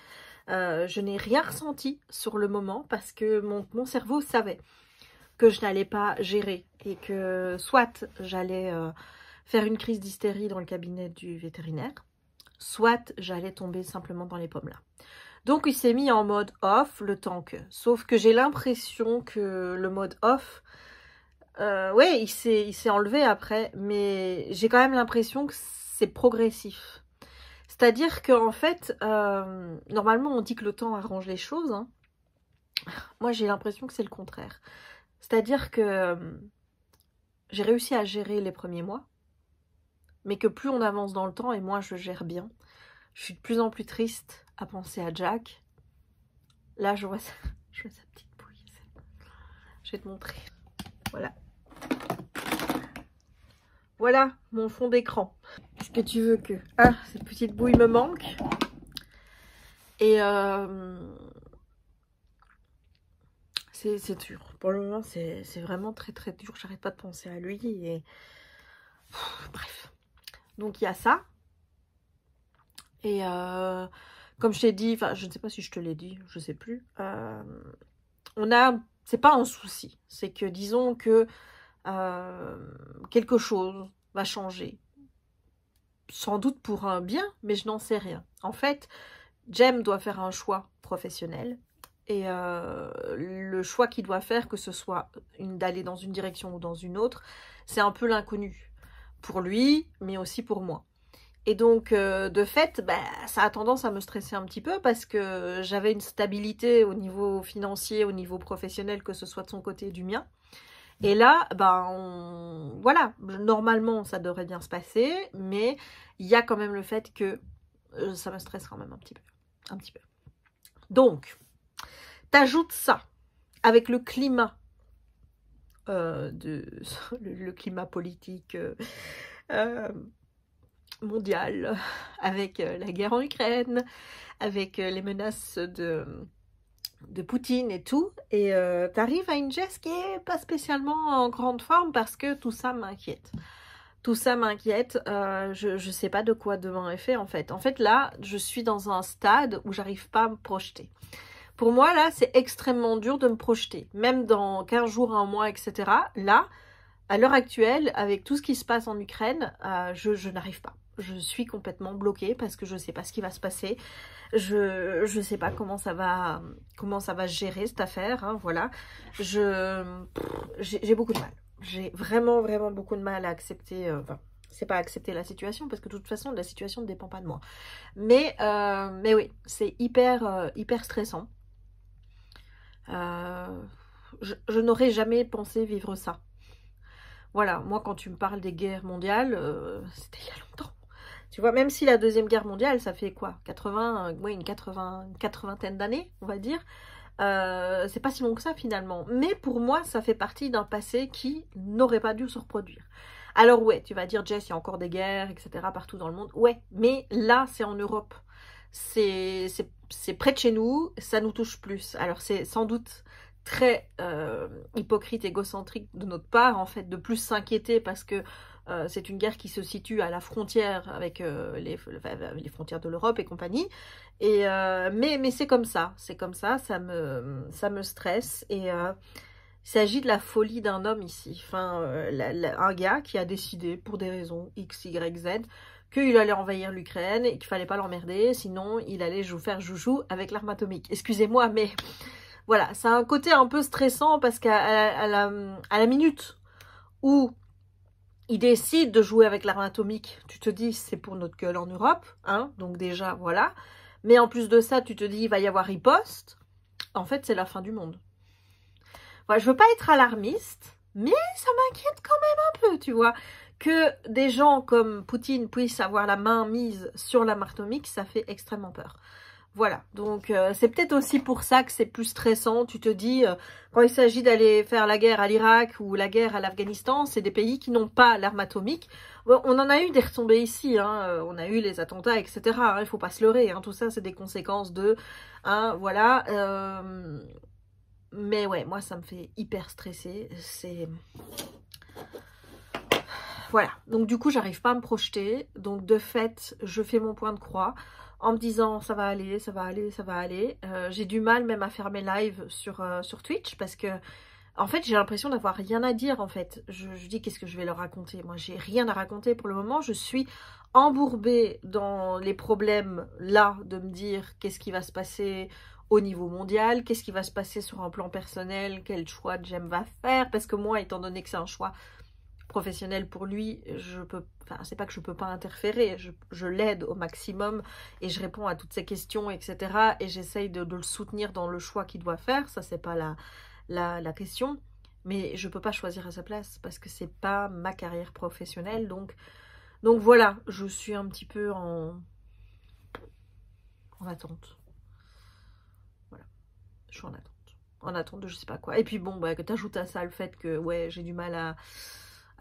Speaker 1: Je n'ai rien ressenti sur le moment parce que mon cerveau savait que je n'allais pas gérer et que soit j'allais faire une crise d'hystérie dans le cabinet du vétérinaire, soit j'allais tomber simplement dans les pommes là. Donc il s'est mis en mode off le temps que. Sauf que j'ai l'impression que le mode off, ouais, il s'est enlevé après, mais j'ai quand même l'impression que c'est progressif. C'est-à-dire qu'en fait, normalement on dit que le temps arrange les choses. Hein. Moi j'ai l'impression que c'est le contraire. C'est-à-dire que j'ai réussi à gérer les premiers mois, mais que plus on avance dans le temps et moins je gère bien. Je suis de plus en plus triste à penser à Jack. Là, je vois sa petite bouille. Je vais te montrer. Voilà. Voilà mon fond d'écran. Est-ce que tu veux que... Ah, cette petite bouille me manque. Et c'est dur. Pour le moment, c'est vraiment très dur. J'arrête pas de penser à lui. Et... bref. Donc, il y a ça. Et comme je t'ai dit, enfin, je ne sais pas si je te l'ai dit, je sais plus. C'est pas un souci. C'est que, disons que quelque chose va changer. Sans doute pour un bien, mais je n'en sais rien. En fait, Jem doit faire un choix professionnel. Et le choix qu'il doit faire, que ce soit d'aller dans une direction ou dans une autre, c'est un peu l'inconnu. Pour lui, mais aussi pour moi. Et donc, de fait, bah, ça a tendance à me stresser un petit peu parce que j'avais une stabilité au niveau financier, au niveau professionnel, que ce soit de son côté et du mien. Et là, ben, voilà, normalement, ça devrait bien se passer, mais il y a quand même le fait que ça me stresse quand même un petit peu. Un petit peu. Donc, t'ajoutes ça avec le climat, le climat politique mondial, avec la guerre en Ukraine, avec les menaces de Poutine et tout, et t'arrives à une Jess qui est pas spécialement en grande forme parce que tout ça m'inquiète. Tout ça m'inquiète, je sais pas de quoi demain est fait en fait. En fait là, je suis dans un stade où j'arrive pas à me projeter. Pour moi là, c'est extrêmement dur de me projeter, même dans 15 jours, un mois, etc. Là, à l'heure actuelle, avec tout ce qui se passe en Ukraine, je n'arrive pas. Je suis complètement bloquée parce que je ne sais pas ce qui va se passer. Je ne sais pas comment ça va se gérer cette affaire. Hein, voilà. J'ai beaucoup de mal. J'ai vraiment beaucoup de mal à accepter... Enfin, c'est pas accepter la situation parce que de toute façon, la situation ne dépend pas de moi. Mais oui, c'est hyper stressant. Je n'aurais jamais pensé vivre ça. Voilà, moi quand tu me parles des guerres mondiales, c'était il y a longtemps. Tu vois, même si la Deuxième Guerre mondiale, ça fait quoi, 80, ouais, une quatre-vingtaine d'années, on va dire. C'est pas si long que ça finalement. Mais pour moi, ça fait partie d'un passé qui n'aurait pas dû se reproduire. Alors ouais, tu vas dire, Jess, il y a encore des guerres, etc. partout dans le monde. Ouais, mais là, c'est en Europe. C'est près de chez nous, ça nous touche plus. Alors c'est sans doute très hypocrite, égocentrique de notre part, en fait, de plus s'inquiéter parce que c'est une guerre qui se situe à la frontière avec les frontières de l'Europe et compagnie. Et, mais c'est comme ça, ça me stresse. Et il s'agit de la folie d'un homme ici. Enfin, un gars qui a décidé, pour des raisons X, Y, Z, qu'il allait envahir l'Ukraine et qu'il fallait pas l'emmerder, sinon il allait faire joujou avec l'arme atomique. Excusez-moi, mais voilà, ça a un côté un peu stressant parce qu'à la minute où il décide de jouer avec l'arme atomique, tu te dis c'est pour notre gueule en Europe, hein, donc déjà voilà. Mais en plus de ça, tu te dis il va y avoir riposte. En fait, c'est la fin du monde. Voilà, je veux pas être alarmiste, mais ça m'inquiète quand même un peu, tu vois. Que des gens comme Poutine puissent avoir la main mise sur l'arme atomique, ça fait extrêmement peur. Voilà, donc c'est peut-être aussi pour ça que c'est plus stressant. Tu te dis, quand il s'agit d'aller faire la guerre à l'Irak ou la guerre à l'Afghanistan, c'est des pays qui n'ont pas l'arme atomique. Bon, on en a eu des retombées ici, hein, on a eu les attentats, etc. Hein, il faut pas se leurrer, hein, tout ça c'est des conséquences de... Hein, voilà, mais ouais, moi ça me fait hyper stresser, c'est... Voilà, donc du coup j'arrive pas à me projeter, donc de fait je fais mon point de croix en me disant ça va aller, ça va aller, ça va aller. J'ai du mal même à faire mes lives sur Twitch parce que en fait j'ai l'impression d'avoir rien à dire en fait. Je dis qu'est-ce que je vais leur raconter, moi j'ai rien à raconter pour le moment, je suis embourbée dans les problèmes là de me dire qu'est-ce qui va se passer au niveau mondial, qu'est-ce qui va se passer sur un plan personnel, quel choix Jem va faire, parce que moi étant donné que c'est un choix professionnel pour lui, je peux, enfin c'est pas que je peux pas interférer, je l'aide au maximum et je réponds à toutes ses questions, etc. Et j'essaye de le soutenir dans le choix qu'il doit faire, ça c'est pas la question, mais je peux pas choisir à sa place parce que c'est pas ma carrière professionnelle, donc voilà, je suis un petit peu en attente. Voilà, je suis en attente de je sais pas quoi. Et puis bon, bah, que t'ajoutes à ça le fait que ouais, j'ai du mal à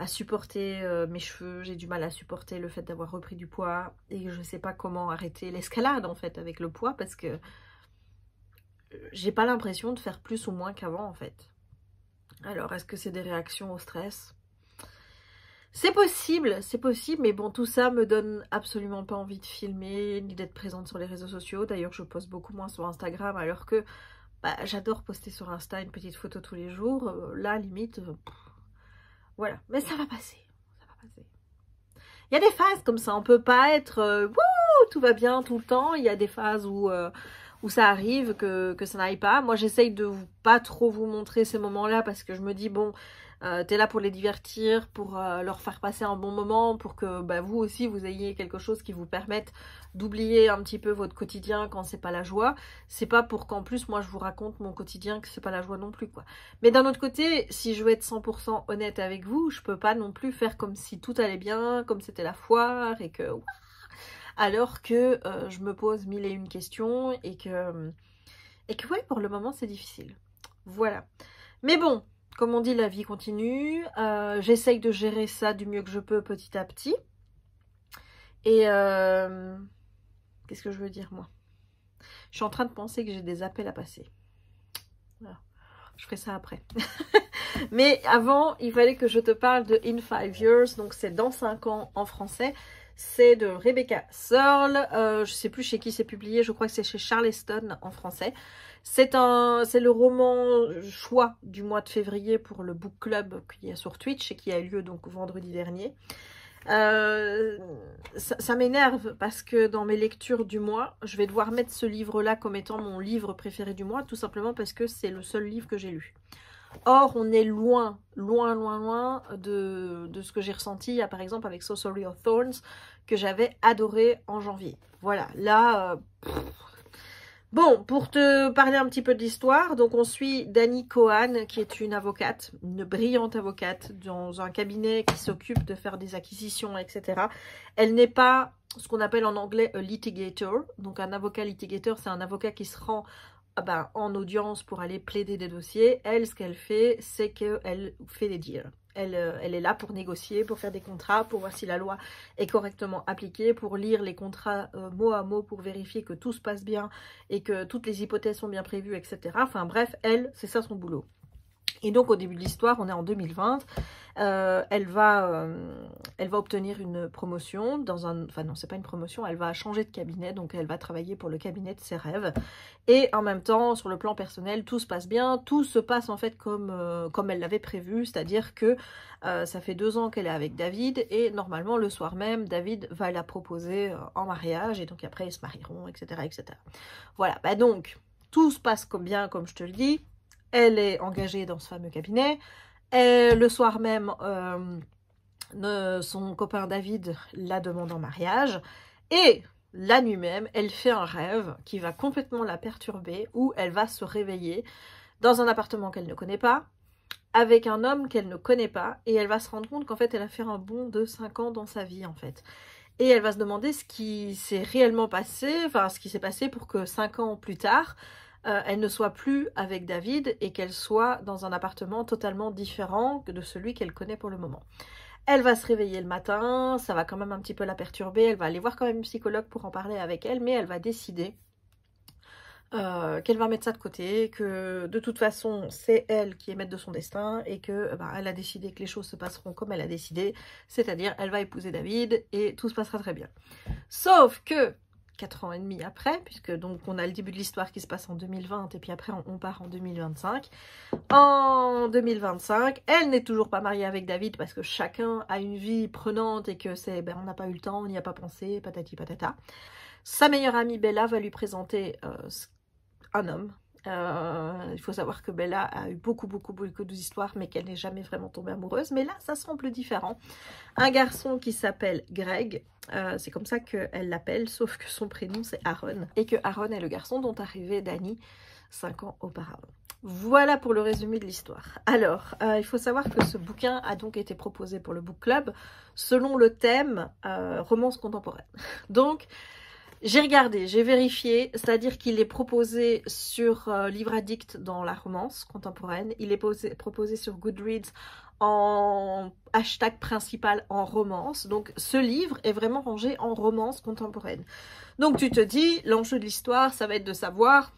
Speaker 1: supporter mes cheveux, j'ai du mal à supporter le fait d'avoir repris du poids et je sais pas comment arrêter l'escalade en fait avec le poids parce que j'ai pas l'impression de faire plus ou moins qu'avant en fait. Alors est-ce que c'est des réactions au stress? C'est possible, mais bon tout ça me donne absolument pas envie de filmer ni d'être présente sur les réseaux sociaux. D'ailleurs je poste beaucoup moins sur Instagram alors que bah, j'adore poster sur Insta une petite photo tous les jours. Là limite... voilà, mais ça va passer, ça va passer. Il y a des phases comme ça, on peut pas être wouh, tout va bien tout le temps. Il y a des phases où ça arrive que ça n'aille pas. Moi, j'essaye de pas trop vous montrer ces moments-là parce que je me dis, bon, t'es là pour les divertir, pour leur faire passer un bon moment, pour que bah, vous aussi, vous ayez quelque chose qui vous permette d'oublier un petit peu votre quotidien quand c'est pas la joie. C'est pas pour qu'en plus, moi, je vous raconte mon quotidien que c'est pas la joie non plus, quoi. Mais d'un autre côté, si je veux être 100% honnête avec vous, je peux pas non plus faire comme si tout allait bien, comme c'était la foire et que... alors que je me pose mille et une questions et que ouais, pour le moment, c'est difficile. Voilà. Mais bon, comme on dit, la vie continue. J'essaye de gérer ça du mieux que je peux petit à petit. Et qu'est-ce que je veux dire, moi? Je suis en train de penser que j'ai des appels à passer. Voilà. Je ferai ça après. Mais avant, il fallait que je te parle de In 5 Years. Donc, c'est dans 5 ans en français. C'est de Rebecca Searle. Je sais plus chez qui c'est publié. Je crois que c'est chez Charleston en français. C'est le roman choix du mois de février pour le book club qu'il y a sur Twitch et qui a eu lieu donc vendredi dernier. Ça m'énerve parce que dans mes lectures du mois, je vais devoir mettre ce livre-là comme étant mon livre préféré du mois, tout simplement parce que c'est le seul livre que j'ai lu. Or, on est loin, loin, loin, loin de ce que j'ai ressenti, par exemple, avec So Sorry of Thorns, que j'avais adoré en janvier. Voilà, là, Bon, pour te parler un petit peu de l'histoire, donc on suit Dani Cohen, qui est une avocate, une brillante avocate, dans un cabinet qui s'occupe de faire des acquisitions, etc. Elle n'est pas ce qu'on appelle en anglais un litigator. Donc un avocat litigator, c'est un avocat qui se rend en audience pour aller plaider des dossiers. Elle, ce qu'elle fait, c'est qu'elle fait des deals. Elle est là pour négocier, pour faire des contrats, pour voir si la loi est correctement appliquée, pour lire les contrats mot à mot, pour vérifier que tout se passe bien et que toutes les hypothèses sont bien prévues, etc. Enfin bref, elle, c'est ça son boulot. Et donc au début de l'histoire, on est en 2020, elle va obtenir une promotion dans un... Enfin non, c'est pas une promotion, elle va changer de cabinet, donc elle va travailler pour le cabinet de ses rêves. Et en même temps, sur le plan personnel, tout se passe bien, tout se passe en fait comme elle l'avait prévu, c'est-à-dire que ça fait 2 ans qu'elle est avec David, et normalement le soir même, David va la proposer en mariage, et donc après ils se marieront, etc. etc. Voilà, bah donc, tout se passe bien comme je te le dis. Elle est engagée dans ce fameux cabinet. Et le soir même, son copain David la demande en mariage. Et la nuit même, elle fait un rêve qui va complètement la perturber, où elle va se réveiller dans un appartement qu'elle ne connaît pas, avec un homme qu'elle ne connaît pas. Et elle va se rendre compte qu'en fait, elle a fait un bond de 5 ans dans sa vie, en fait. Et elle va se demander ce qui s'est réellement passé, enfin, ce qui s'est passé pour que 5 ans plus tard, elle ne soit plus avec David et qu'elle soit dans un appartement totalement différent que de celui qu'elle connaît pour le moment. Elle va se réveiller le matin, ça va quand même un petit peu la perturber, elle va aller voir quand même une psychologue pour en parler avec elle, mais elle va décider qu'elle va mettre ça de côté, que de toute façon c'est elle qui est maître de son destin et que elle a décidé que les choses se passeront comme elle a décidé, c'est-à-dire elle va épouser David et tout se passera très bien. Sauf que 4 ans et demi après, puisque donc on a le début de l'histoire qui se passe en 2020 et puis après on part en 2025. En 2025, elle n'est toujours pas mariée avec David parce que chacun a une vie prenante et que c'est on n'a pas eu le temps, on n'y a pas pensé, patati patata. Sa meilleure amie Bella va lui présenter un homme. Il faut savoir que Bella a eu beaucoup d'histoires, mais qu'elle n'est jamais vraiment tombée amoureuse. Mais là, ça semble différent. Un garçon qui s'appelle Greg, c'est comme ça qu'elle l'appelle, sauf que son prénom c'est Aaron. Et que Aaron est le garçon dont arrivait Dani 5 ans auparavant. Voilà pour le résumé de l'histoire. Alors, il faut savoir que ce bouquin a donc été proposé pour le book club selon le thème romance contemporaine. Donc, j'ai regardé, j'ai vérifié, c'est-à-dire qu'il est proposé sur Livre Addict dans la romance contemporaine, il est proposé sur Goodreads en hashtag principal en romance, donc ce livre est vraiment rangé en romance contemporaine. Donc tu te dis, l'enjeu de l'histoire, ça va être de savoir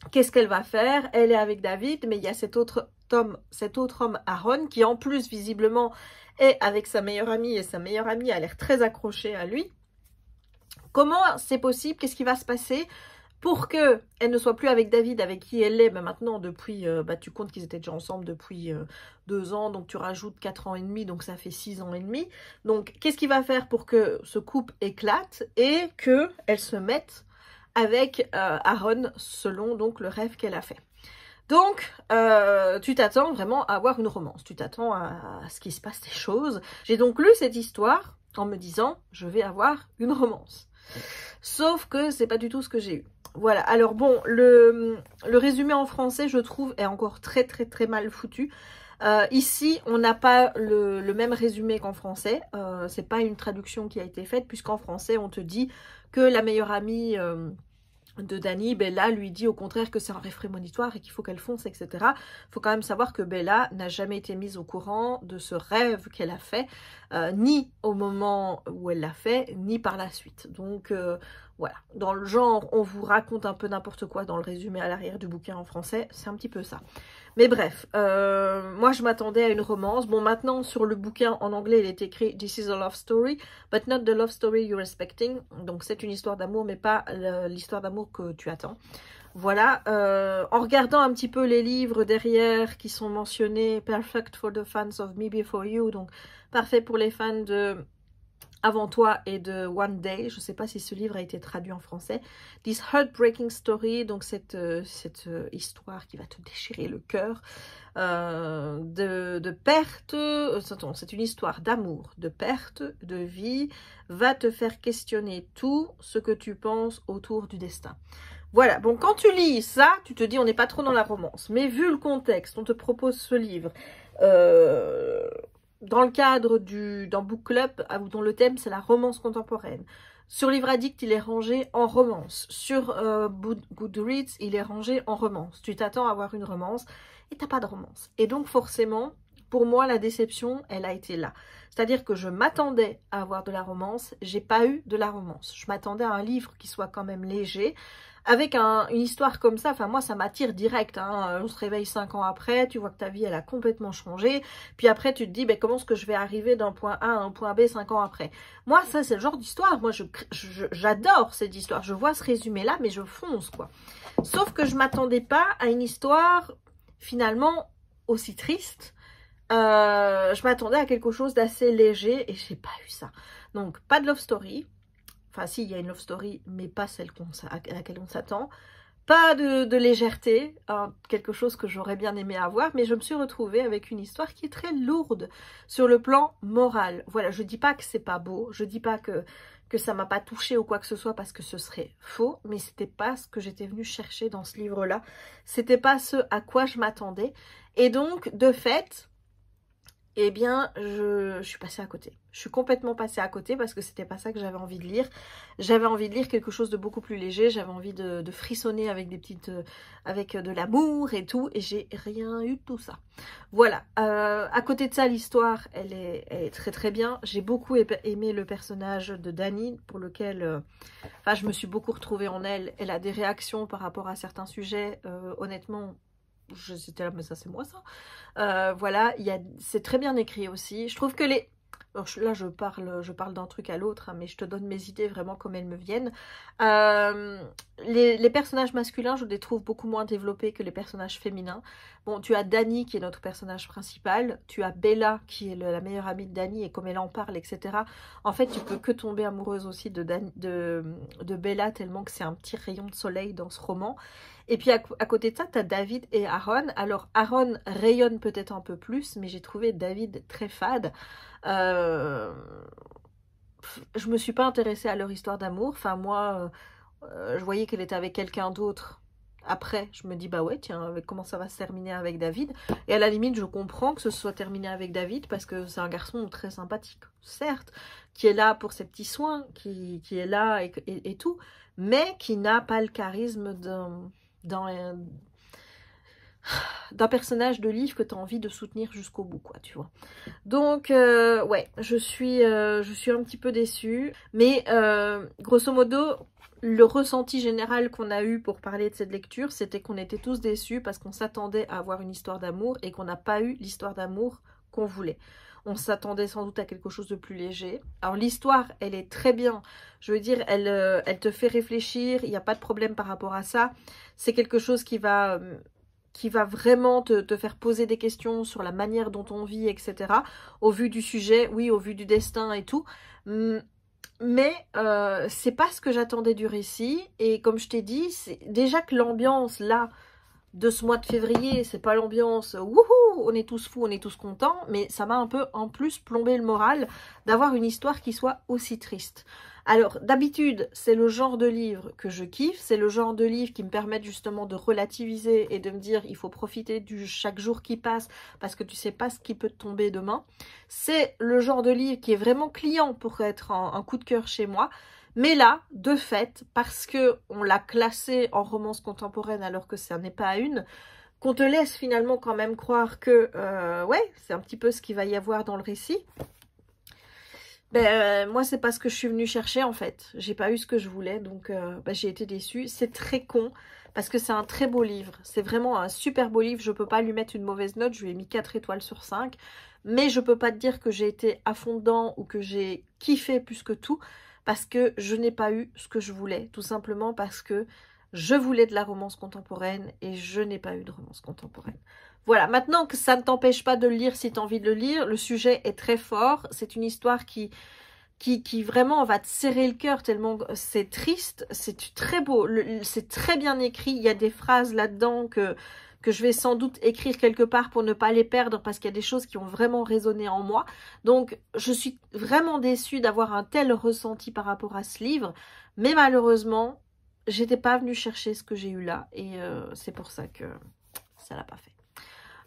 Speaker 1: qu'est-ce qu'elle va faire. Elle est avec David, mais il y a cet autre homme Aaron, qui en plus visiblement est avec sa meilleure amie, et sa meilleure amie a l'air très accrochée à lui. Comment c'est possible? Qu'est-ce qui va se passer pour qu'elle ne soit plus avec David, avec qui elle est maintenant depuis, tu comptes qu'ils étaient déjà ensemble depuis 2 ans, donc tu rajoutes 4 ans et demi, donc ça fait 6 ans et demi. Donc qu'est-ce qui va faire pour que ce couple éclate et qu'elle se mette avec Aaron selon donc le rêve qu'elle a fait? Donc, tu t'attends vraiment à avoir une romance, tu t'attends à ce qu'il se passe des choses. J'ai donc lu cette histoire en me disant, je vais avoir une romance. Sauf que c'est pas du tout ce que j'ai eu. Voilà, alors bon, le résumé en français, je trouve, est encore très mal foutu. Ici, on n'a pas le même résumé qu'en français. C'est pas une traduction qui a été faite, puisqu'en français, on te dit que la meilleure amie de Dani, Bella lui dit au contraire que c'est un rêve prémonitoire et qu'il faut qu'elle fonce, etc. Il faut quand même savoir que Bella n'a jamais été mise au courant de ce rêve qu'elle a fait, ni au moment où elle l'a fait, ni par la suite. Donc voilà, dans le genre, on vous raconte un peu n'importe quoi dans le résumé à l'arrière du bouquin en français, c'est un petit peu ça. Mais bref, moi je m'attendais à une romance. Bon, maintenant sur le bouquin en anglais, il est écrit « This is a love story, but not the love story you're expecting ». Donc c'est une histoire d'amour, mais pas l'histoire d'amour que tu attends. Voilà, en regardant un petit peu les livres derrière qui sont mentionnés « Perfect for the fans of Me Before You », donc parfait pour les fans de Avant toi et de One Day, je ne sais pas si ce livre a été traduit en français. This Heartbreaking Story, donc cette histoire qui va te déchirer le cœur, de perte, c'est une histoire d'amour, de perte, de vie, va te faire questionner tout ce que tu penses autour du destin. Voilà, bon, quand tu lis ça, tu te dis on n'est pas trop dans la romance. Mais vu le contexte, on te propose ce livre dans le cadre d'un book club dont le thème c'est la romance contemporaine. Sur Livre Addict, il est rangé en romance. Sur Goodreads, il est rangé en romance. Tu t'attends à avoir une romance et t'as pas de romance. Et donc forcément, pour moi, la déception, elle a été là. C'est-à-dire que je m'attendais à avoir de la romance, j'ai pas eu de la romance. Je m'attendais à un livre qui soit quand même léger, avec une histoire comme ça. Enfin, moi, ça m'attire direct. Hein. On se réveille 5 ans après, tu vois que ta vie, elle a complètement changé. Puis après, tu te dis, ben, comment est-ce que je vais arriver d'un point A à un point B 5 ans après? Moi, ça, c'est le genre d'histoire. Moi, j'adore cette histoire. Je vois ce résumé-là, mais je fonce, quoi. Sauf que je m'attendais pas à une histoire, finalement, aussi triste. Je m'attendais à quelque chose d'assez léger et j'ai pas eu ça. Donc, pas de love story. Enfin, si, il y a une love story, mais pas celle à laquelle on s'attend. Pas de légèreté, hein, quelque chose que j'aurais bien aimé avoir, mais je me suis retrouvée avec une histoire qui est très lourde sur le plan moral. Voilà, je dis pas que c'est pas beau, je dis pas que ça m'a pas touchée ou quoi que ce soit parce que ce serait faux, mais c'était pas ce que j'étais venue chercher dans ce livre-là. C'était pas ce à quoi je m'attendais. Et donc, de fait, eh bien, je suis passée à côté. Je suis complètement passée à côté parce que c'était pas ça que j'avais envie de lire. J'avais envie de lire quelque chose de beaucoup plus léger. J'avais envie de frissonner avec avec de l'amour et tout. Et j'ai rien eu de tout ça. Voilà. À côté de ça, l'histoire, elle est très très bien. J'ai beaucoup aimé le personnage de Dani, pour lequel, enfin, je me suis beaucoup retrouvée en elle. Elle a des réactions par rapport à certains sujets. Honnêtement, c'était là, mais ça c'est moi ça. Voilà, c'est très bien écrit aussi. Je trouve que alors là je parle d'un truc à l'autre, hein, mais je te donne mes idées vraiment comme elles me viennent. Les personnages masculins, je les trouve beaucoup moins développés que les personnages féminins. Bon, tu as Dani qui est notre personnage principal, tu as Bella qui est la meilleure amie de Dani et comme elle en parle, etc. En fait, tu peux que tomber amoureuse aussi de Bella tellement que c'est un petit rayon de soleil dans ce roman. Et puis à côté de ça, tu as David et Aaron. Alors Aaron rayonne peut-être un peu plus, mais j'ai trouvé David très fade. Je me suis pas intéressée à leur histoire d'amour. Enfin moi, je voyais qu'elle était avec quelqu'un d'autre. Après, je me dis, bah ouais, tiens, comment ça va se terminer avec David? Et à la limite, je comprends que ce soit terminé avec David parce que c'est un garçon très sympathique, certes, qui est là pour ses petits soins, qui est là et tout, mais qui n'a pas le charisme d'un personnage de livre que tu as envie de soutenir jusqu'au bout, quoi, tu vois. Donc, ouais, je suis un petit peu déçue, mais grosso modo, le ressenti général qu'on a eu pour parler de cette lecture, c'était qu'on était tous déçus parce qu'on s'attendait à avoir une histoire d'amour et qu'on n'a pas eu l'histoire d'amour qu'on voulait. On s'attendait sans doute à quelque chose de plus léger. Alors l'histoire, elle est très bien. Je veux dire, elle te fait réfléchir. Il n'y a pas de problème par rapport à ça. C'est quelque chose qui va vraiment te faire poser des questions sur la manière dont on vit, etc. Au vu du sujet, oui, au vu du destin et tout. Mais c'est pas ce que j'attendais du récit. Et comme je t'ai dit, c'est déjà que l'ambiance, là, de ce mois de février, c'est pas l'ambiance wouhou, on est tous fous, on est tous contents, mais ça m'a un peu en plus plombé le moral d'avoir une histoire qui soit aussi triste. Alors d'habitude c'est le genre de livre que je kiffe, c'est le genre de livre qui me permet justement de relativiser et de me dire il faut profiter du chaque jour qui passe parce que tu sais pas ce qui peut te tomber demain. C'est le genre de livre qui est vraiment client pour être un coup de cœur chez moi. Mais là, de fait, parce que on l'a classé en romance contemporaine alors que ça n'est pas une, qu'on te laisse finalement quand même croire que, ouais, c'est un petit peu ce qu'il va y avoir dans le récit, ben, moi, c'est pas ce que je suis venue chercher en fait. J'ai pas eu ce que je voulais, donc ben, j'ai été déçue. C'est très con, parce que c'est un très beau livre. C'est vraiment un super beau livre. Je peux pas lui mettre une mauvaise note, je lui ai mis 4 étoiles sur 5. Mais je peux pas te dire que j'ai été à fond dedans ou que j'ai kiffé plus que tout. Parce que je n'ai pas eu ce que je voulais, tout simplement parce que je voulais de la romance contemporaine et je n'ai pas eu de romance contemporaine. Voilà, maintenant que ça ne t'empêche pas de le lire si tu as envie de le lire, le sujet est très fort, c'est une histoire qui vraiment va te serrer le cœur tellement c'est triste, c'est très beau, c'est très bien écrit, il y a des phrases là-dedans que je vais sans doute écrire quelque part pour ne pas les perdre parce qu'il y a des choses qui ont vraiment résonné en moi. Donc, je suis vraiment déçue d'avoir un tel ressenti par rapport à ce livre. Mais malheureusement, j'étais pas venue chercher ce que j'ai eu là. Et c'est pour ça que ça l'a pas fait.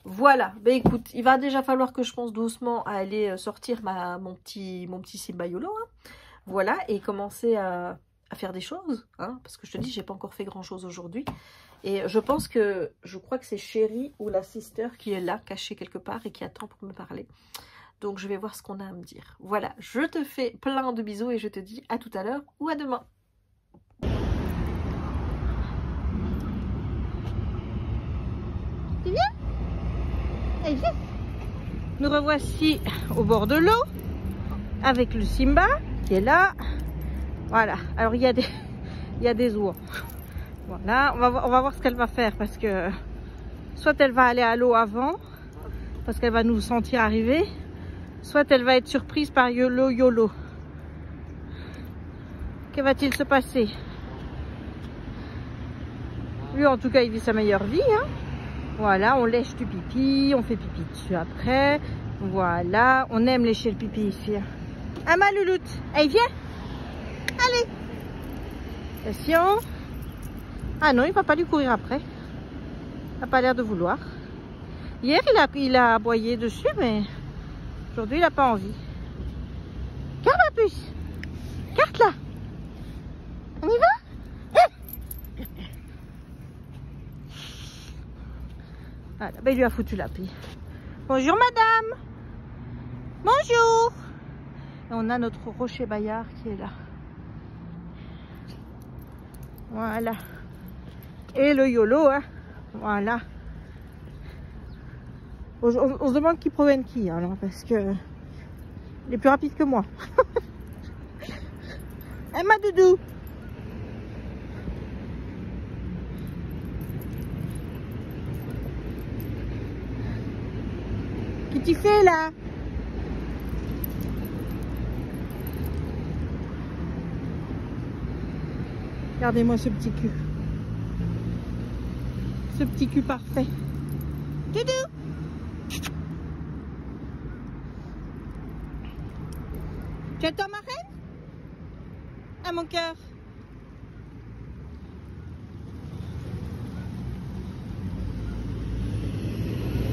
Speaker 1: Voilà, ben écoute, il va déjà falloir que je pense doucement à aller sortir mon petit Simba YOLO, hein. Voilà, et commencer à faire des choses, hein, parce que je te dis, j'ai pas encore fait grand chose aujourd'hui. Et je crois que c'est Chérie ou la sister qui est là, cachée quelque part et qui attend pour me parler. Donc je vais voir ce qu'on a à me dire. Voilà, je te fais plein de bisous et je te dis à tout à l'heure ou à demain. Tu viens? Allez, viens. Nous revoici au bord de l'eau avec le Simba qui est là. Voilà, alors il y a des ours. Voilà, on va voir ce qu'elle va faire parce que soit elle va aller à l'eau avant parce qu'elle va nous sentir arriver, soit elle va être surprise par YOLO. Que va-t-il se passer? Lui en tout cas il vit sa meilleure vie, hein. Voilà, on lèche du pipi, on fait pipi dessus après. Voilà, on aime lécher le pipi ici. Ah ma louloute, allez viens. Allez. Attention. Ah non, il va pas lui courir après. Il n'a pas l'air de vouloir. Hier, il a aboyé dessus, mais aujourd'hui, il n'a pas envie. Garde ma puce. Garde là. On y va? Voilà, ben, il lui a foutu la paix. Bonjour madame. Bonjour. Et on a notre rocher Bayard qui est là. Voilà. Et le YOLO, hein. Voilà. On se demande qui provient qui, alors, parce que il est plus rapide que moi. Eh ma doudou. Qu'est-ce que tu fais là? Regardez-moi ce petit cul. Ce petit cul parfait. Doudou. Tu attends ma reine? À mon cœur.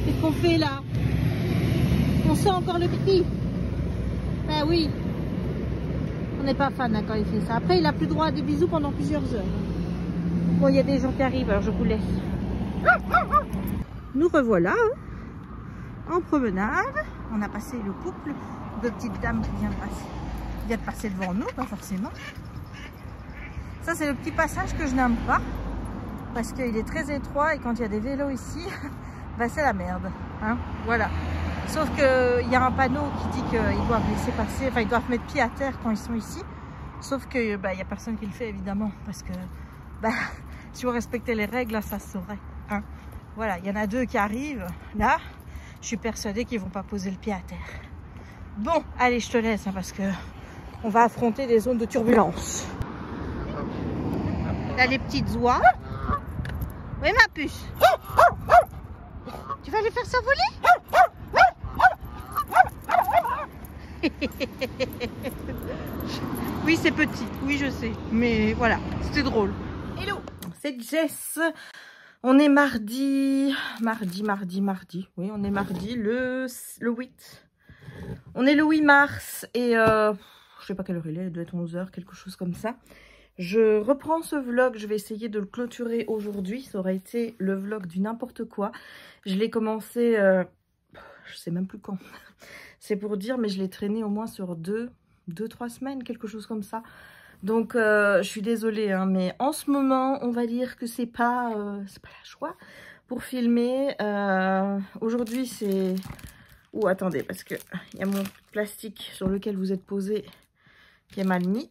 Speaker 1: Qu'est-ce qu'on fait là? On sent encore le pipi. Ben oui. On n'est pas fan hein, quand il fait ça. Après, il a plus droit à des bisous pendant plusieurs heures. Bon, il y a des gens qui arrivent, alors je vous laisse. Nous revoilà hein, en promenade. On a passé le couple de petites dames qui vient de passer devant nous, pas forcément. Ça, c'est le petit passage que je n'aime pas parce qu'il est très étroit et quand il y a des vélos ici, bah, c'est la merde. Hein, voilà. Sauf qu'il y a un panneau qui dit qu'ils doivent laisser passer, enfin ils doivent mettre pied à terre quand ils sont ici. Sauf que bah, y a personne qui le fait évidemment parce que bah, si vous respectez les règles, là, ça se saurait. Hein. Voilà, il y en a deux qui arrivent là. Je suis persuadée qu'ils vont pas poser le pied à terre. Bon, allez, je te laisse hein, parce que on va affronter des zones de turbulence. Là, les petites oies. Oui, ma puce. Tu vas les faire s'envoler? Oui, c'est petit. Oui, je sais. Mais voilà, c'était drôle. Hello, c'est Jess. On est mardi. Oui, on est mardi le 8. On est le 8 mars et je sais pas quelle heure il doit être 11 h, quelque chose comme ça. Je reprends ce vlog, je vais essayer de le clôturer aujourd'hui. Ça aurait été le vlog du n'importe quoi. Je l'ai commencé, je sais même plus quand. C'est pour dire, mais je l'ai traîné au moins sur 2-3 semaines, quelque chose comme ça. Donc, je suis désolée, hein, mais en ce moment, on va dire que c'est pas la joie pour filmer. Aujourd'hui, c'est... Ouh, attendez, parce que il y a mon plastique sur lequel vous êtes posé qui est mal mis.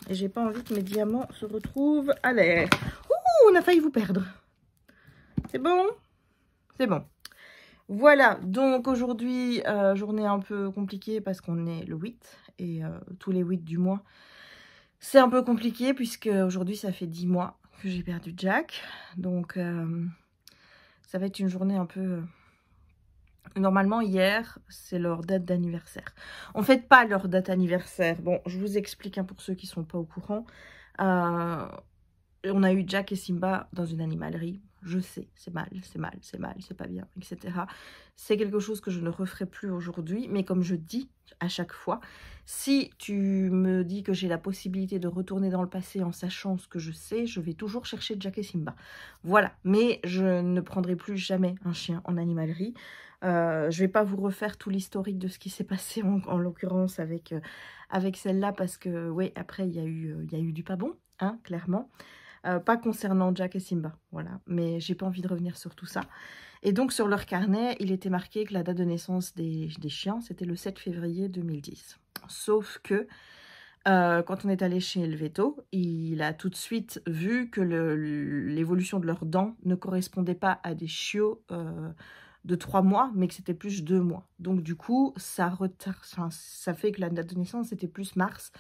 Speaker 1: Et j'ai pas envie que mes diamants se retrouvent à l'air. Ouh, on a failli vous perdre. C'est bon? C'est bon. Voilà, donc aujourd'hui, journée un peu compliquée parce qu'on est le 8 et tous les 8 du mois. C'est un peu compliqué puisque aujourd'hui, ça fait 10 mois que j'ai perdu Jack. Donc, ça va être une journée un peu... Normalement, hier, c'est leur date d'anniversaire. On ne fête pas leur date anniversaire. Bon, je vous explique hein, pour ceux qui ne sont pas au courant. on a eu Jack et Simba dans une animalerie. Je sais, c'est mal, c'est mal, c'est mal, c'est pas bien, etc. C'est quelque chose que je ne referai plus aujourd'hui. Mais comme je dis à chaque fois, si tu me dis que j'ai la possibilité de retourner dans le passé en sachant ce que je sais, je vais toujours chercher Jack et Simba. Voilà, mais je ne prendrai plus jamais un chien en animalerie. Je vais pas vous refaire tout l'historique de ce qui s'est passé en l'occurrence avec celle-là parce que, oui, après, il y a eu du pas bon, hein, clairement. Pas concernant Jack et Simba, voilà. Mais j'ai pas envie de revenir sur tout ça. Et donc, sur leur carnet, il était marqué que la date de naissance des chiens, c'était le 7 février 2010. Sauf que, quand on est allé chez le veto, il a tout de suite vu que l'évolution de leurs dents ne correspondait pas à des chiots de 3 mois, mais que c'était plus 2 mois. Donc, du coup, ça fait que la date de naissance, c'était plus mars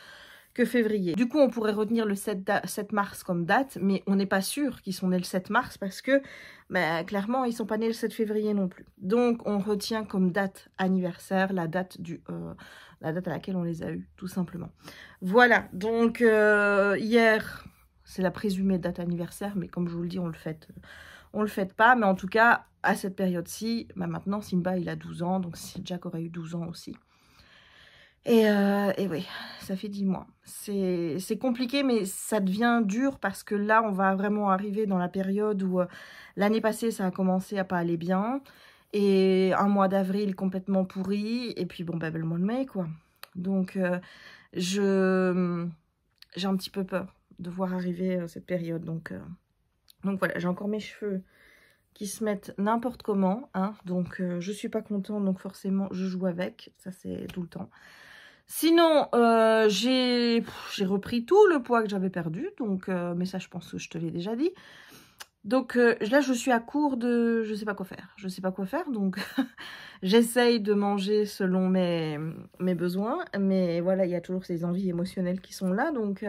Speaker 1: que février. Du coup, on pourrait retenir le 7 mars comme date, mais on n'est pas sûr qu'ils sont nés le 7 mars parce que, clairement, ils ne sont pas nés le 7 février non plus. Donc, on retient comme date anniversaire la date à laquelle on les a eus, tout simplement. Voilà, donc hier, c'est la présumée date anniversaire, mais comme je vous le dis, on le fête pas. Mais en tout cas, à cette période-ci, maintenant, Simba, il a 12 ans, donc Jack aurait eu 12 ans aussi. Et oui, ça fait 10 mois. C'est compliqué, mais ça devient dur parce que là, on va vraiment arriver dans la période où l'année passée, ça a commencé à pas aller bien. Et un mois d'avril complètement pourri. Et puis, bon, le mois de mai, quoi. Donc, j'ai un petit peu peur de voir arriver cette période. Donc voilà, j'ai encore mes cheveux qui se mettent n'importe comment. Hein, donc, je suis pas contente. Donc, forcément, je joue avec. Ça, c'est tout le temps. Sinon, j'ai repris tout le poids que j'avais perdu, donc, mais ça, je pense que je te l'ai déjà dit. Donc là, je suis à court de... je sais pas quoi faire. Je sais pas quoi faire, donc j'essaye de manger selon mes besoins, mais voilà, il y a toujours ces envies émotionnelles qui sont là, donc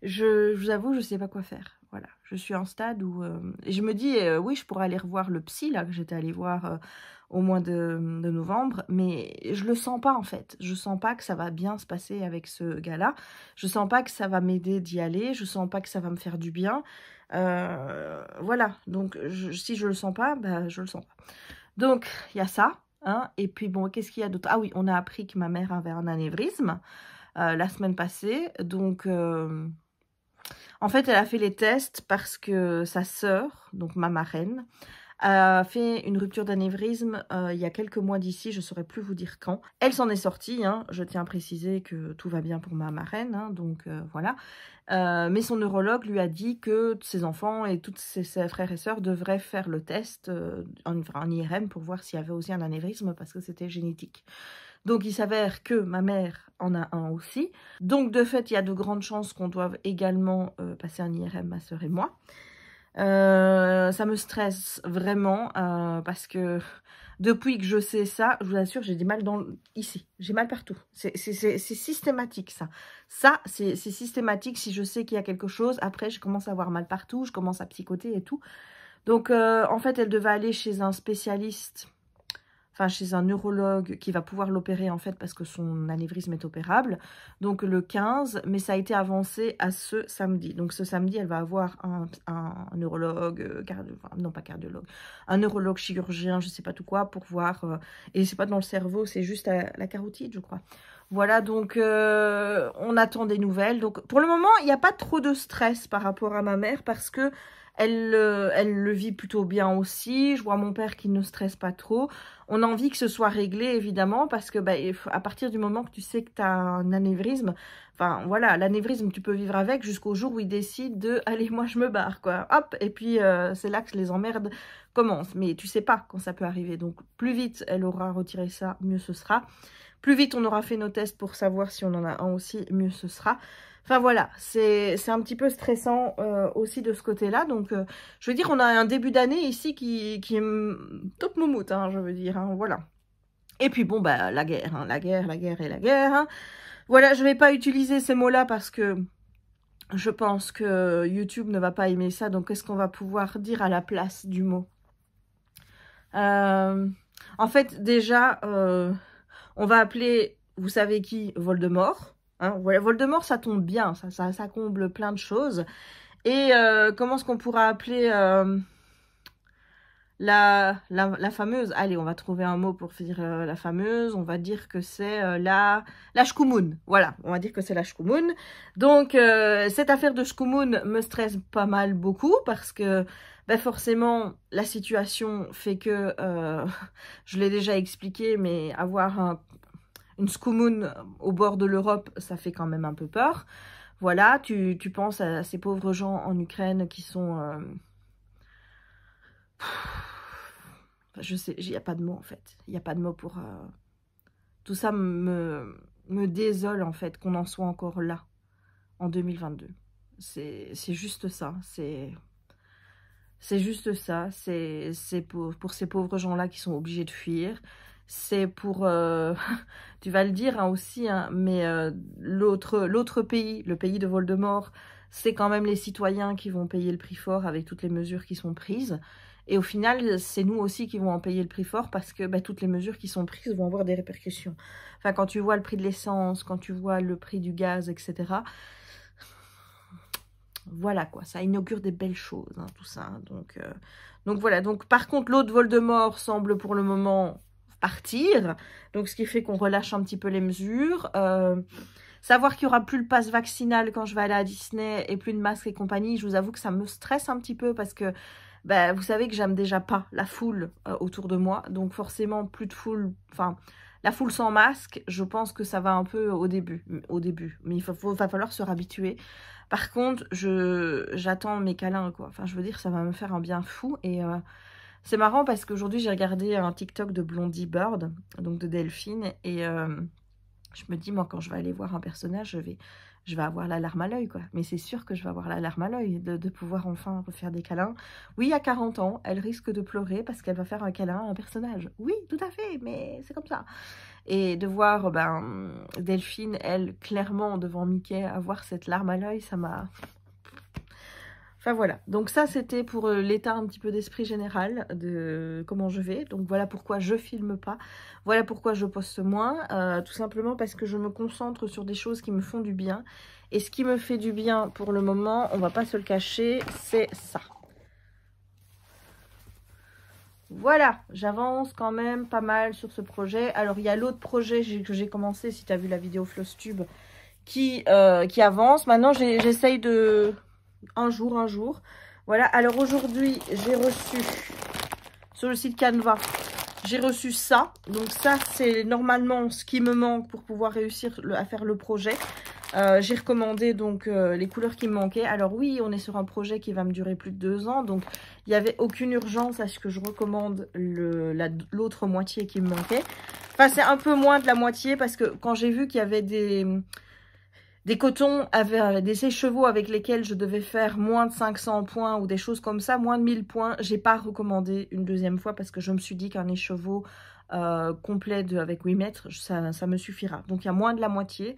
Speaker 1: je vous avoue, je sais pas quoi faire. Voilà, je suis à un stade où... et je me dis, oui, je pourrais aller revoir le psy, là, que j'étais allée voir... au mois de novembre, mais je le sens pas en fait. Je sens pas que ça va bien se passer avec ce gars-là. Je sens pas que ça va m'aider d'y aller. Je sens pas que ça va me faire du bien. Voilà, donc si je le sens pas, je le sens pas. Donc, il y a ça. Hein, et puis bon, qu'est-ce qu'il y a d'autre? Ah oui, on a appris que ma mère avait un anévrisme la semaine passée. Donc, en fait, elle a fait les tests parce que sa sœur, donc ma marraine, a fait une rupture d'anévrisme il y a quelques mois d'ici, je ne saurais plus vous dire quand. Elle s'en est sortie, hein, je tiens à préciser que tout va bien pour ma marraine, hein, donc voilà. Mais son neurologue lui a dit que ses enfants et tous ses frères et sœurs devraient faire le test, un IRM, pour voir s'il y avait aussi un anévrisme, parce que c'était génétique. Donc, il s'avère que ma mère en a un aussi. Donc, de fait, il y a de grandes chances qu'on doive également passer un IRM, ma sœur et moi. Ça me stresse vraiment parce que depuis que je sais ça, je vous assure, j'ai du mal ici. J'ai mal partout. C'est systématique, ça. Ça, c'est systématique. Si je sais qu'il y a quelque chose, après, je commence à avoir mal partout. Je commence à psychoter et tout. Donc, en fait, elle devait aller chez un spécialiste... enfin, chez un neurologue qui va pouvoir l'opérer, en fait, parce que son anévrisme est opérable. Donc, le 15, mais ça a été avancé à ce samedi. Donc, ce samedi, elle va avoir un neurologue, non pas cardiologue, un neurologue chirurgien, je sais pas tout quoi, pour voir... et c'est pas dans le cerveau, c'est juste à la carotide, je crois. Voilà, donc, on attend des nouvelles. Donc, pour le moment, il n'y a pas trop de stress par rapport à ma mère, parce que elle le vit plutôt bien aussi. Je vois mon père qui ne stresse pas trop. On a envie que ce soit réglé, évidemment, parce que à partir du moment que tu sais que tu as un anévrisme, enfin voilà, l'anévrisme, tu peux vivre avec jusqu'au jour où il décide de « allez, moi je me barre », quoi. Hop, et puis c'est là que les emmerdes commencent. Mais tu sais pas quand ça peut arriver. Donc plus vite elle aura retiré ça, mieux ce sera. Plus vite on aura fait nos tests pour savoir si on en a un aussi, mieux ce sera. Enfin voilà, c'est un petit peu stressant aussi de ce côté-là. Donc, je veux dire, on a un début d'année ici qui est top moumoute, hein, je veux dire, hein, voilà. Et puis bon, la guerre, hein, la guerre et la guerre. Hein. Voilà, je ne vais pas utiliser ces mots-là parce que je pense que YouTube ne va pas aimer ça. Donc, qu'est-ce qu'on va pouvoir dire à la place du mot? En fait, déjà, on va appeler, vous savez qui, Voldemort. Hein, voilà, Voldemort, ça tombe bien, ça comble plein de choses. Et comment est-ce qu'on pourra appeler la fameuse, allez, on va trouver un mot pour dire la fameuse, on va dire que c'est la shkumun. Voilà, on va dire que c'est la shkumun. Donc, cette affaire de shkumun me stresse pas mal beaucoup parce que ben forcément, la situation fait que, je l'ai déjà expliqué, mais avoir une shkumun au bord de l'Europe, ça fait quand même un peu peur. Voilà, tu penses à ces pauvres gens en Ukraine qui sont... je sais, il n'y a pas de mots en fait. Il n'y a pas de mots pour... Tout ça me désole en fait qu'on en soit encore là en 2022. C'est juste ça. C'est juste ça. C'est pour ces pauvres gens-là qui sont obligés de fuir. C'est pour... tu vas le dire hein, aussi, hein, mais l'autre pays, le pays de Voldemort, c'est quand même les citoyens qui vont payer le prix fort avec toutes les mesures qui sont prises. Et au final, c'est nous aussi qui vont en payer le prix fort parce que bah, toutes les mesures qui sont prises vont avoir des répercussions. Enfin, quand tu vois le prix de l'essence, quand tu vois le prix du gaz, etc. Voilà quoi, ça inaugure des belles choses, hein, tout ça. Donc voilà, donc par contre, l'autre Voldemort semble pour le moment partir. Donc ce qui fait qu'on relâche un petit peu les mesures. Savoir qu'il n'y aura plus le pass vaccinal quand je vais aller à Disney et plus de masques et compagnie, je vous avoue que ça me stresse un petit peu parce que bah, vous savez que j'aime déjà pas la foule autour de moi. Donc forcément, plus de foule, enfin, la foule sans masque, je pense que ça va un peu au début. Mais il va falloir se réhabituer. Par contre, j'attends mes câlins, quoi. Enfin, je veux dire, ça va me faire un bien fou. Et c'est marrant parce qu'aujourd'hui, j'ai regardé un TikTok de Blondie Bird, donc de Delphine. Et je me dis, moi, quand je vais aller voir un personnage, je vais avoir la larme à l'œil, quoi. Mais c'est sûr que je vais avoir la larme à l'œil de pouvoir enfin refaire des câlins. Oui, à 40 ans, elle risque de pleurer parce qu'elle va faire un câlin à un personnage. Oui, tout à fait, mais c'est comme ça. Et de voir Delphine, elle, clairement, devant Mickey, avoir cette larme à l'œil, ça m'a... Enfin voilà, donc ça c'était pour l'état un petit peu d'esprit général de comment je vais. Donc voilà pourquoi je filme pas, voilà pourquoi je poste moins, tout simplement parce que je me concentre sur des choses qui me font du bien. Et ce qui me fait du bien pour le moment, on va pas se le cacher, c'est ça. Voilà, j'avance quand même pas mal sur ce projet. Alors il y a l'autre projet que j'ai commencé, si tu as vu la vidéo Flosstube, qui avance. Maintenant j'essaye de... un jour. Voilà, alors aujourd'hui, j'ai reçu, sur le site Canva, j'ai reçu ça. Donc ça, c'est normalement ce qui me manque pour pouvoir réussir à faire le projet. J'ai recommandé donc les couleurs qui me manquaient. Alors oui, on est sur un projet qui va me durer plus de 2 ans. Donc il n'y avait aucune urgence à ce que je recommande l'autre moitié qui me manquait. Enfin, c'est un peu moins de la moitié parce que quand j'ai vu qu'il y avait des cotons, des écheveaux avec lesquels je devais faire moins de 500 points ou des choses comme ça, moins de 1000 points. J'ai pas recommandé une deuxième fois parce que je me suis dit qu'un écheveau complet avec 8 mètres, ça me suffira. Donc il y a moins de la moitié.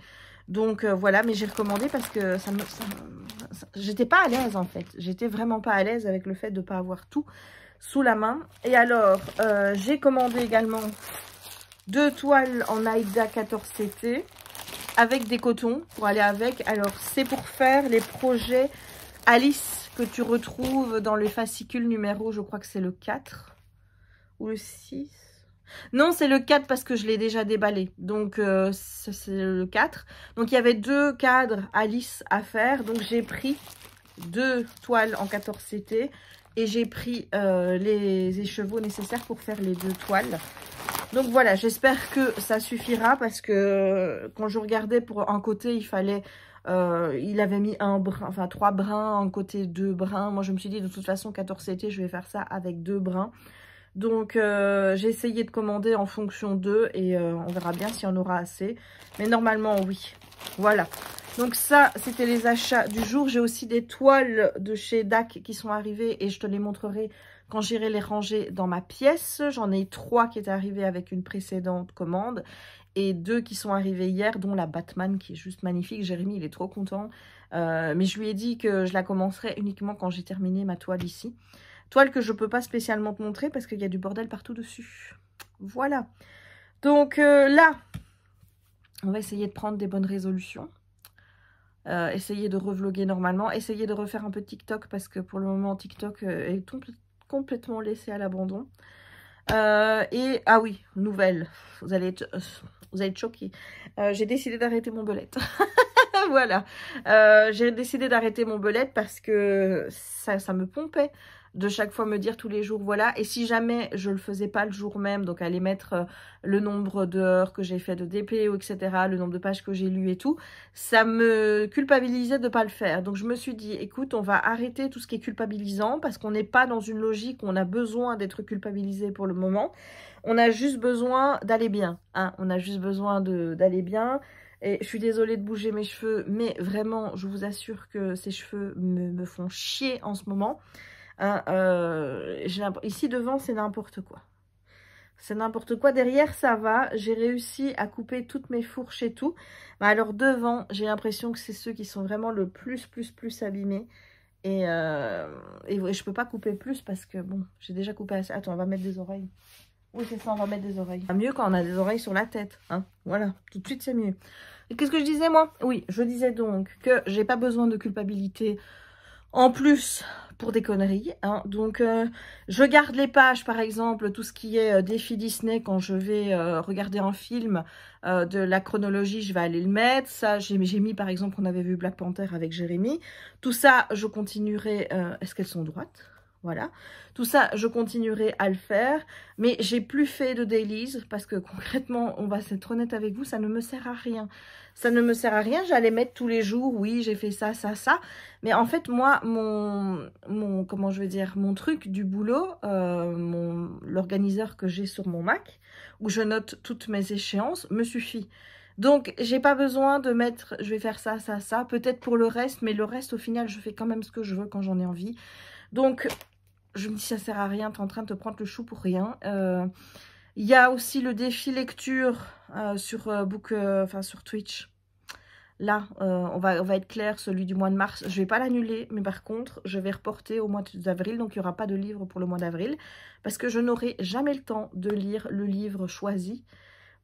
Speaker 1: Donc voilà, mais j'ai recommandé parce que j'étais pas à l'aise en fait. J'étais vraiment pas à l'aise avec le fait de ne pas avoir tout sous la main. Et alors, j'ai commandé également 2 toiles en Aïda 14CT. Avec des cotons pour aller avec. Alors, c'est pour faire les projets Alice que tu retrouves dans le fascicule numéro, je crois que c'est le 4 ou le 6. Non, c'est le 4 parce que je l'ai déjà déballé. Donc, c'est le 4. Donc, il y avait 2 cadres Alice à faire. Donc, j'ai pris 2 toiles en 14CT et j'ai pris les écheveaux nécessaires pour faire les 2 toiles. Donc voilà, j'espère que ça suffira parce que quand je regardais pour un côté, il fallait, il avait mis un brin, enfin 3 brins, un côté 2 brins. Moi je me suis dit de toute façon 14CT, je vais faire ça avec 2 brins. Donc j'ai essayé de commander en fonction d'eux et on verra bien si on aura assez. Mais normalement oui, voilà. Donc ça, c'était les achats du jour. J'ai aussi des toiles de chez DAC qui sont arrivées et je te les montrerai quand j'irai les ranger dans ma pièce. J'en ai 3 qui étaient arrivées avec une précédente commande et 2 qui sont arrivées hier, dont la Batman qui est juste magnifique. Jérémy, il est trop content. Mais je lui ai dit que je la commencerai uniquement quand j'ai terminé ma toile ici. Toile que je ne peux pas spécialement te montrer parce qu'il y a du bordel partout dessus. Voilà. Donc là, on va essayer de prendre des bonnes résolutions. essayer de revloguer normalement, essayer de refaire un peu de TikTok parce que pour le moment TikTok est complètement laissé à l'abandon. Et ah oui, nouvelle, vous allez être choqués. J'ai décidé d'arrêter mon belette. Voilà, j'ai décidé d'arrêter mon belette parce que ça me pompait de chaque fois me dire tous les jours voilà, et si jamais je le faisais pas le jour même, donc aller mettre le nombre d'heures que j'ai fait de DPO, etc., le nombre de pages que j'ai lues et tout, ça me culpabilisait de pas le faire. Donc je me suis dit écoute, on va arrêter tout ce qui est culpabilisant parce qu'on n'est pas dans une logique où on a besoin d'être culpabilisé pour le moment, on a juste besoin d'aller bien, hein, on a juste besoin d'aller bien. Et je suis désolée de bouger mes cheveux, mais vraiment, je vous assure que ces cheveux me font chier en ce moment. Hein, ici devant, c'est n'importe quoi. C'est n'importe quoi. Derrière, ça va. J'ai réussi à couper toutes mes fourches et tout. Mais alors devant, j'ai l'impression que c'est ceux qui sont vraiment le plus abîmés. Et je peux pas couper plus parce que, bon, j'ai déjà coupé assez. Attends, on va mettre des oreilles. Oui, c'est ça, on va mettre des oreilles. C'est mieux quand on a des oreilles sur la tête, hein. Voilà, tout de suite, c'est mieux. Et qu'est-ce que je disais, moi? Oui, je disais donc que j'ai pas besoin de culpabilité en plus pour des conneries, hein. Donc, je garde les pages, par exemple, tout ce qui est défi Disney, quand je vais regarder un film de la chronologie, je vais aller le mettre. Ça, j'ai mis, par exemple, on avait vu Black Panther avec Jérémy. Tout ça, je continuerai... Est-ce qu'elles sont droites? Voilà, tout ça, je continuerai à le faire, mais j'ai plus fait de dailies parce que concrètement, on va être honnête avec vous, ça ne me sert à rien. Ça ne me sert à rien, j'allais mettre tous les jours, oui, j'ai fait ça, ça, ça, mais en fait, moi, comment je vais dire, mon truc du boulot, l'organiseur que j'ai sur mon Mac, où je note toutes mes échéances, me suffit. Donc, j'ai pas besoin de mettre, je vais faire ça, ça, ça, peut-être pour le reste, mais le reste, au final, je fais quand même ce que je veux quand j'en ai envie. Donc, je me dis, ça sert à rien, tu es en train de te prendre le chou pour rien. Il y a aussi le défi lecture sur sur Twitch. Là, on va être clair, celui du mois de mars, je ne vais pas l'annuler, mais par contre, je vais reporter au mois d'avril, donc il n'y aura pas de livre pour le mois d'avril, parce que je n'aurai jamais le temps de lire le livre choisi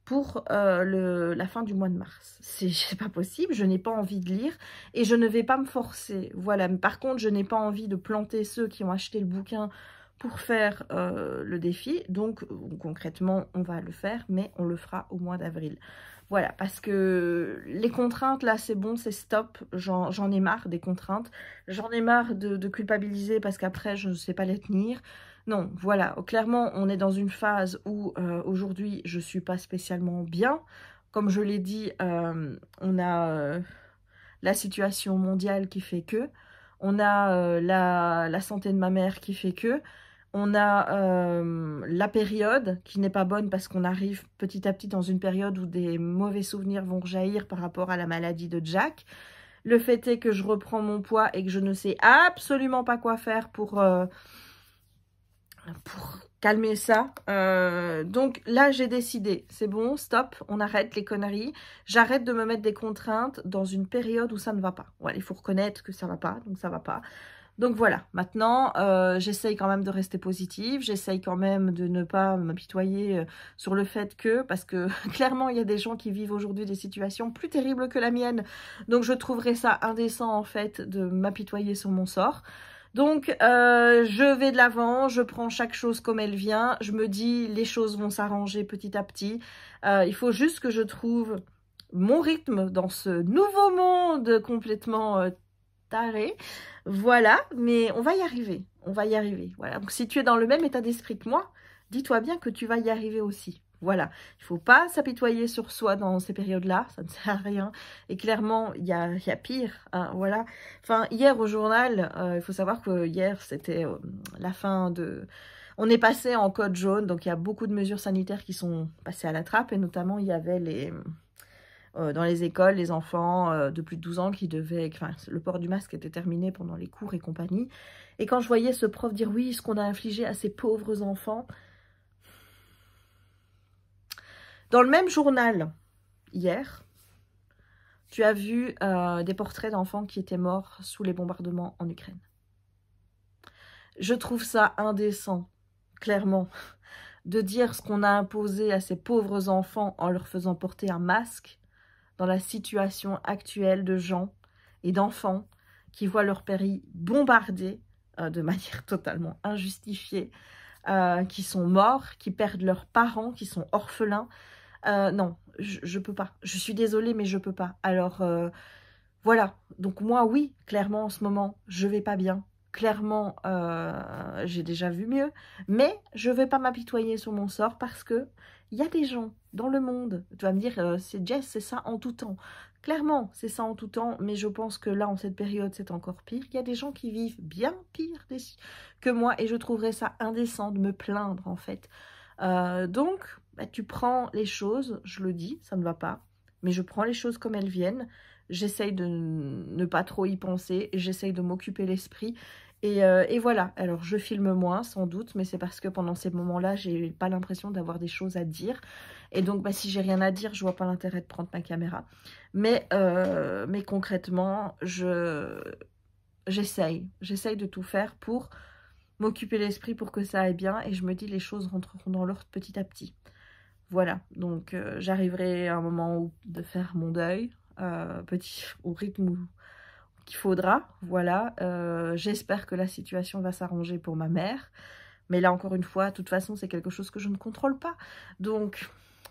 Speaker 1: pour la fin du mois de mars. C'est pas possible, je n'ai pas envie de lire et je ne vais pas me forcer. Voilà, par contre, je n'ai pas envie de planter ceux qui ont acheté le bouquin pour faire le défi. Donc, concrètement, on va le faire, mais on le fera au mois d'avril. Voilà, parce que les contraintes, là, c'est bon, c'est stop. J'en ai marre des contraintes. J'en ai marre de culpabiliser parce qu'après, je ne sais pas les tenir. Non, voilà, clairement, on est dans une phase où aujourd'hui, je ne suis pas spécialement bien. Comme je l'ai dit, on a la situation mondiale qui fait que, on a la santé de ma mère qui fait que, on a la période qui n'est pas bonne parce qu'on arrive petit à petit dans une période où des mauvais souvenirs vont jaillir par rapport à la maladie de Jack. Le fait est que je reprends mon poids et que je ne sais absolument pas quoi faire pour calmer ça. Donc là, j'ai décidé, c'est bon, stop, on arrête les conneries. J'arrête de me mettre des contraintes dans une période où ça ne va pas. Voilà, il faut reconnaître que ça va pas, donc ça va pas. Donc voilà, maintenant, j'essaye quand même de rester positive, j'essaye quand même de ne pas m'apitoyer sur le fait que, parce que clairement, il y a des gens qui vivent aujourd'hui des situations plus terribles que la mienne. Donc je trouverais ça indécent, en fait, de m'apitoyer sur mon sort. Donc, je vais de l'avant, je prends chaque chose comme elle vient, je me dis les choses vont s'arranger petit à petit. Il faut juste que je trouve mon rythme dans ce nouveau monde complètement taré. Voilà, mais on va y arriver, on va y arriver. Voilà. Donc, si tu es dans le même état d'esprit que moi, dis-toi bien que tu vas y arriver aussi. Voilà, il ne faut pas s'apitoyer sur soi dans ces périodes-là, ça ne sert à rien. Et clairement, il y a pire, hein, voilà. Enfin, hier au journal, il faut savoir que hier, c'était la fin de... On est passé en code jaune, donc il y a beaucoup de mesures sanitaires qui sont passées à la trappe. Et notamment, il y avait les... dans les écoles, les enfants de plus de 12 ans qui devaient... Enfin, le port du masque était terminé pendant les cours et compagnie. Et quand je voyais ce prof dire, oui, ce qu'on a infligé à ces pauvres enfants... Dans le même journal, hier, tu as vu des portraits d'enfants qui étaient morts sous les bombardements en Ukraine. Je trouve ça indécent, clairement, de dire ce qu'on a imposé à ces pauvres enfants en leur faisant porter un masque dans la situation actuelle de gens et d'enfants qui voient leur pays bombardé de manière totalement injustifiée, qui sont morts, qui perdent leurs parents, qui sont orphelins. Non, je peux pas. Je suis désolée, mais je peux pas. Alors, voilà. Donc moi, oui, clairement, en ce moment, je vais pas bien. Clairement, j'ai déjà vu mieux. Mais je vais pas m'apitoyer sur mon sort parce que il y a des gens dans le monde. Tu vas me dire, c'est Jess, c'est ça en tout temps. Clairement, c'est ça en tout temps. Mais je pense que là, en cette période, c'est encore pire. Il y a des gens qui vivent bien pire que moi. Et je trouverais ça indécent de me plaindre, en fait. Donc, bah, tu prends les choses, je le dis, ça ne va pas. Mais je prends les choses comme elles viennent. J'essaye de ne pas trop y penser. J'essaye de m'occuper l'esprit. Et voilà. Alors, je filme moins, sans doute. Mais c'est parce que pendant ces moments-là, j'ai pas l'impression d'avoir des choses à dire. Et donc, bah, si j'ai rien à dire, je vois pas l'intérêt de prendre ma caméra. Mais concrètement, j'essaye de tout faire pour m'occuper l'esprit pour que ça aille bien. Et je me dis, les choses rentreront dans l'ordre petit à petit. Voilà, donc j'arriverai à un moment de faire mon deuil, au rythme qu'il faudra, voilà. J'espère que la situation va s'arranger pour ma mère, mais là encore une fois, de toute façon, c'est quelque chose que je ne contrôle pas. Donc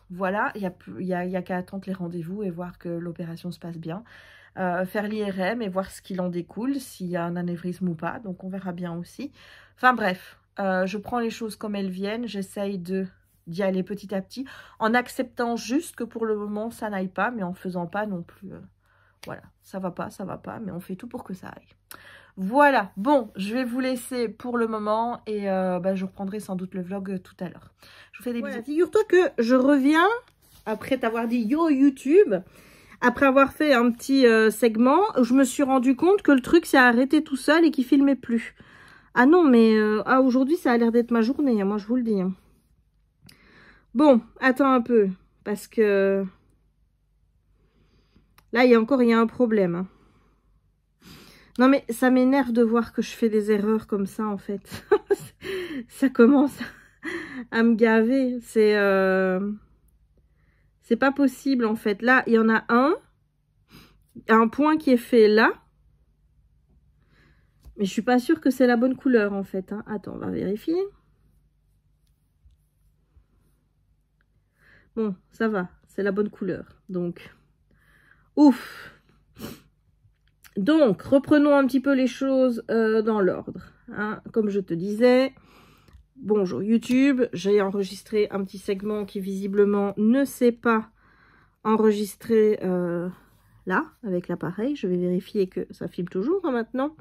Speaker 1: voilà, il y a qu'à attendre les rendez-vous et voir que l'opération se passe bien. Faire l'IRM et voir ce qu'il en découle, s'il y a un anévrisme ou pas, donc on verra bien aussi. Enfin bref, je prends les choses comme elles viennent, j'essaye d'y aller petit à petit, en acceptant juste que pour le moment ça n'aille pas, mais en faisant pas non plus, voilà, ça va pas, mais on fait tout pour que ça aille. Voilà, bon, je vais vous laisser pour le moment, et bah, je reprendrai sans doute le vlog tout à l'heure. Je vous fais des bisous. Figure-toi que je reviens, après t'avoir dit yo YouTube, après avoir fait un petit segment, je me suis rendu compte que le truc s'est arrêté tout seul et qu'il filmait plus. Ah non, mais aujourd'hui ça a l'air d'être ma journée, hein, moi je vous le dis. Hein. Bon, attends un peu, parce que là, il y a un problème. Hein. Non, mais ça m'énerve de voir que je fais des erreurs comme ça, en fait. Ça commence à me gaver. C'est pas possible, en fait. Là, il y en a un point qui est fait là. Mais je suis pas sûre que c'est la bonne couleur, en fait. Hein. Attends, on va vérifier. Bon, ça va, c'est la bonne couleur. Donc, ouf. Donc, reprenons un petit peu les choses dans l'ordre. Hein. Comme je te disais, bonjour YouTube, j'ai enregistré un petit segment qui visiblement ne s'est pas enregistré là, avec l'appareil. Je vais vérifier que ça filme toujours hein, maintenant.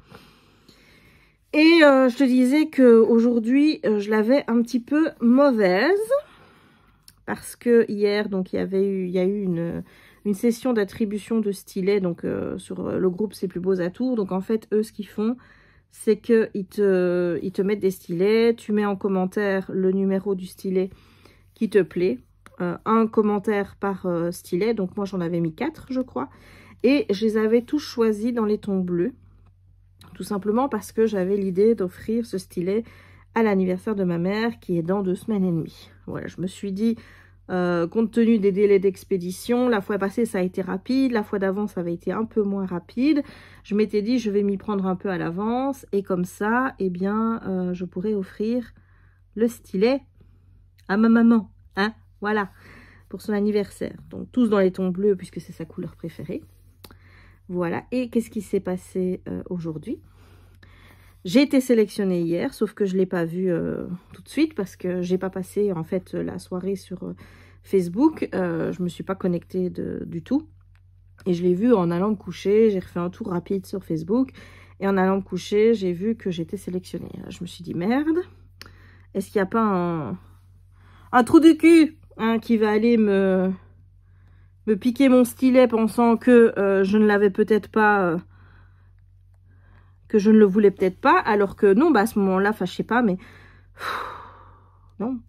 Speaker 1: Et je te disais qu'aujourd'hui, je l'avais un petit peu mauvaise. Parce que hier, donc il y a eu une session d'attribution de stylets donc sur le groupe C'est Plus Beaux Atours. Donc en fait, eux, ce qu'ils font, c'est qu'ils te mettent des stylets, tu mets en commentaire le numéro du stylet qui te plaît, un commentaire par stylet. Donc moi, j'en avais mis 4, je crois. Et je les avais tous choisis dans les tons bleus, tout simplement parce que j'avais l'idée d'offrir ce stylet à l'anniversaire de ma mère qui est dans 2 semaines et demie. Voilà, je me suis dit, compte tenu des délais d'expédition, la fois passée ça a été rapide, la fois d'avant ça avait été un peu moins rapide. Je m'étais dit je vais m'y prendre un peu à l'avance et comme ça, eh bien, je pourrais offrir le stylet à ma maman, hein, voilà, pour son anniversaire. Donc tous dans les tons bleus puisque c'est sa couleur préférée. Voilà, et qu'est-ce qui s'est passé aujourd'hui ? J'ai été sélectionnée hier, sauf que je ne l'ai pas vu tout de suite parce que j'ai pas passé en fait la soirée sur Facebook. Je ne me suis pas connectée du tout. Et je l'ai vu en allant me coucher. J'ai refait un tour rapide sur Facebook. Et en allant me coucher, j'ai vu que j'étais sélectionnée. Je me suis dit, merde, est-ce qu'il n'y a pas un trou de cul hein, qui va aller me piquer mon stylet pensant que je ne l'avais peut-être pas... que je ne le voulais peut-être pas, alors que non, bah à ce moment-là, enfin je sais pas, mais non,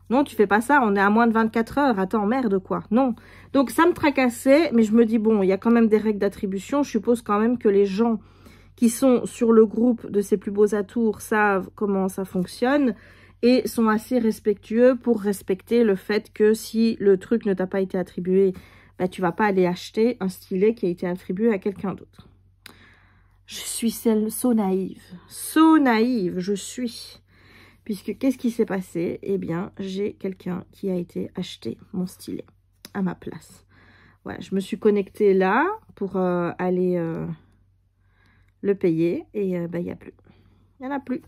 Speaker 1: non, tu fais pas ça, on est à moins de 24 heures, attends, merde quoi, non. Donc ça me tracassait, mais je me dis, bon, il y a quand même des règles d'attribution, je suppose quand même que les gens qui sont sur le groupe de Ces Plus Beaux Atours savent comment ça fonctionne, et sont assez respectueux pour respecter le fait que si le truc ne t'a pas été attribué, bah tu vas pas aller acheter un stylet qui a été attribué à quelqu'un d'autre. suis celle so naïve. So naïve, je suis. Puisque, qu'est-ce qui s'est passé? Eh bien, j'ai quelqu'un qui a été acheter mon stylet à ma place. Voilà, je me suis connectée là pour aller le payer. Et il n'y a plus. Il n'y en a plus.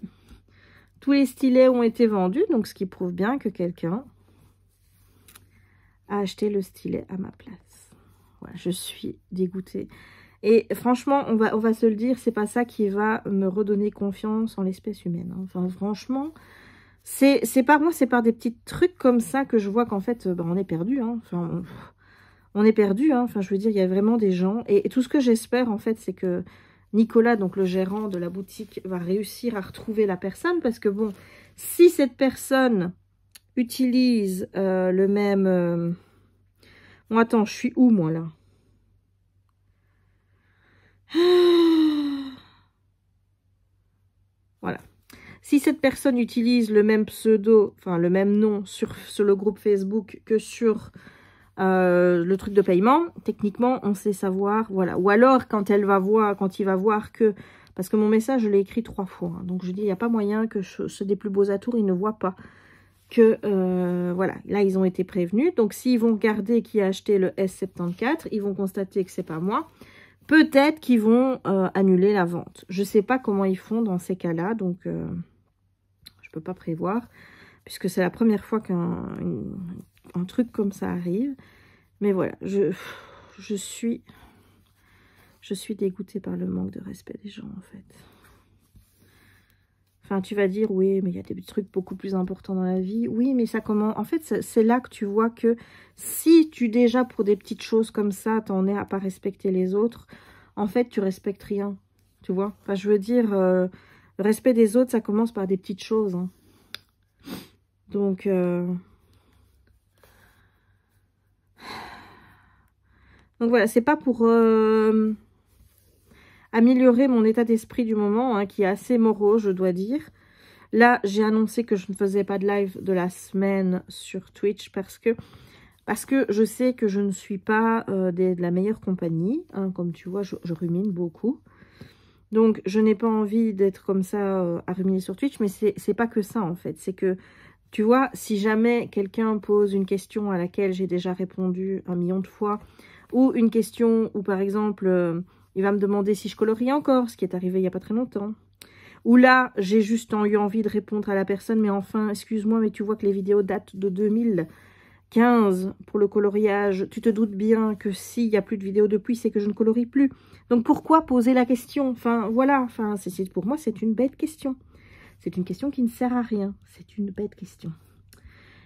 Speaker 1: Tous les stylets ont été vendus. Donc, ce qui prouve bien que quelqu'un a acheté le stylet à ma place. Voilà, je suis dégoûtée. Et franchement, on va se le dire, c'est pas ça qui va me redonner confiance en l'espèce humaine. Hein. Enfin, franchement, c'est par moi, c'est par des petits trucs comme ça que je vois qu'en fait, on est perdu. Hein. Enfin, on est perdu. Hein. Enfin, je veux dire, il y a vraiment des gens. Et tout ce que j'espère, en fait, c'est que Nicolas, donc le gérant de la boutique, va réussir à retrouver la personne. Parce que bon, si cette personne utilise le même... Bon, attends, je suis où, moi, là? Voilà. Si cette personne utilise le même pseudo, enfin le même nom sur le groupe Facebook que sur le truc de paiement, techniquement, on sait savoir, voilà. Ou alors, quand il va voir que... Parce que mon message, je l'ai écrit 3 fois. Hein, donc, je dis, il n'y a pas moyen que ceux des plus beaux atours, ils ne voient pas que, voilà, là, ils ont été prévenus. Donc, s'ils vont regarder qui a acheté le S74, ils vont constater que c'est pas moi. Peut-être qu'ils vont annuler la vente. Je ne sais pas comment ils font dans ces cas-là, donc je ne peux pas prévoir, puisque c'est la première fois qu'un truc comme ça arrive. Mais voilà, je suis dégoûtée par le manque de respect des gens, en fait. Enfin, tu vas dire, oui, mais il y a des trucs beaucoup plus importants dans la vie. Oui, mais ça commence... En fait, c'est là que tu vois que si tu, déjà, pour des petites choses comme ça, t'en es à pas respecter les autres, en fait, tu respectes rien. Tu vois? Enfin, je veux dire, le respect des autres, ça commence par des petites choses. Hein. Donc... Donc voilà, c'est pas pour améliorer mon état d'esprit du moment, hein, qui est assez morose, je dois dire. Là, j'ai annoncé que je ne faisais pas de live de la semaine sur Twitch parce que je sais que je ne suis pas de la meilleure compagnie. Hein, comme tu vois, je rumine beaucoup. Donc, je n'ai pas envie d'être comme ça à ruminer sur Twitch, mais c'est pas que ça, en fait. C'est que, tu vois, si jamais quelqu'un pose une question à laquelle j'ai déjà répondu 1 million de fois, ou une question où, par exemple, il va me demander si je colorie encore, ce qui est arrivé il n'y a pas très longtemps. Ou là, j'ai juste eu envie de répondre à la personne, mais enfin, excuse-moi, mais tu vois que les vidéos datent de 2015 pour le coloriage. Tu te doutes bien que s'il n'y a plus de vidéos depuis, c'est que je ne colorie plus. Donc pourquoi poser la question? Enfin, voilà, enfin, pour moi, c'est une bête question. C'est une question qui ne sert à rien. C'est une bête question.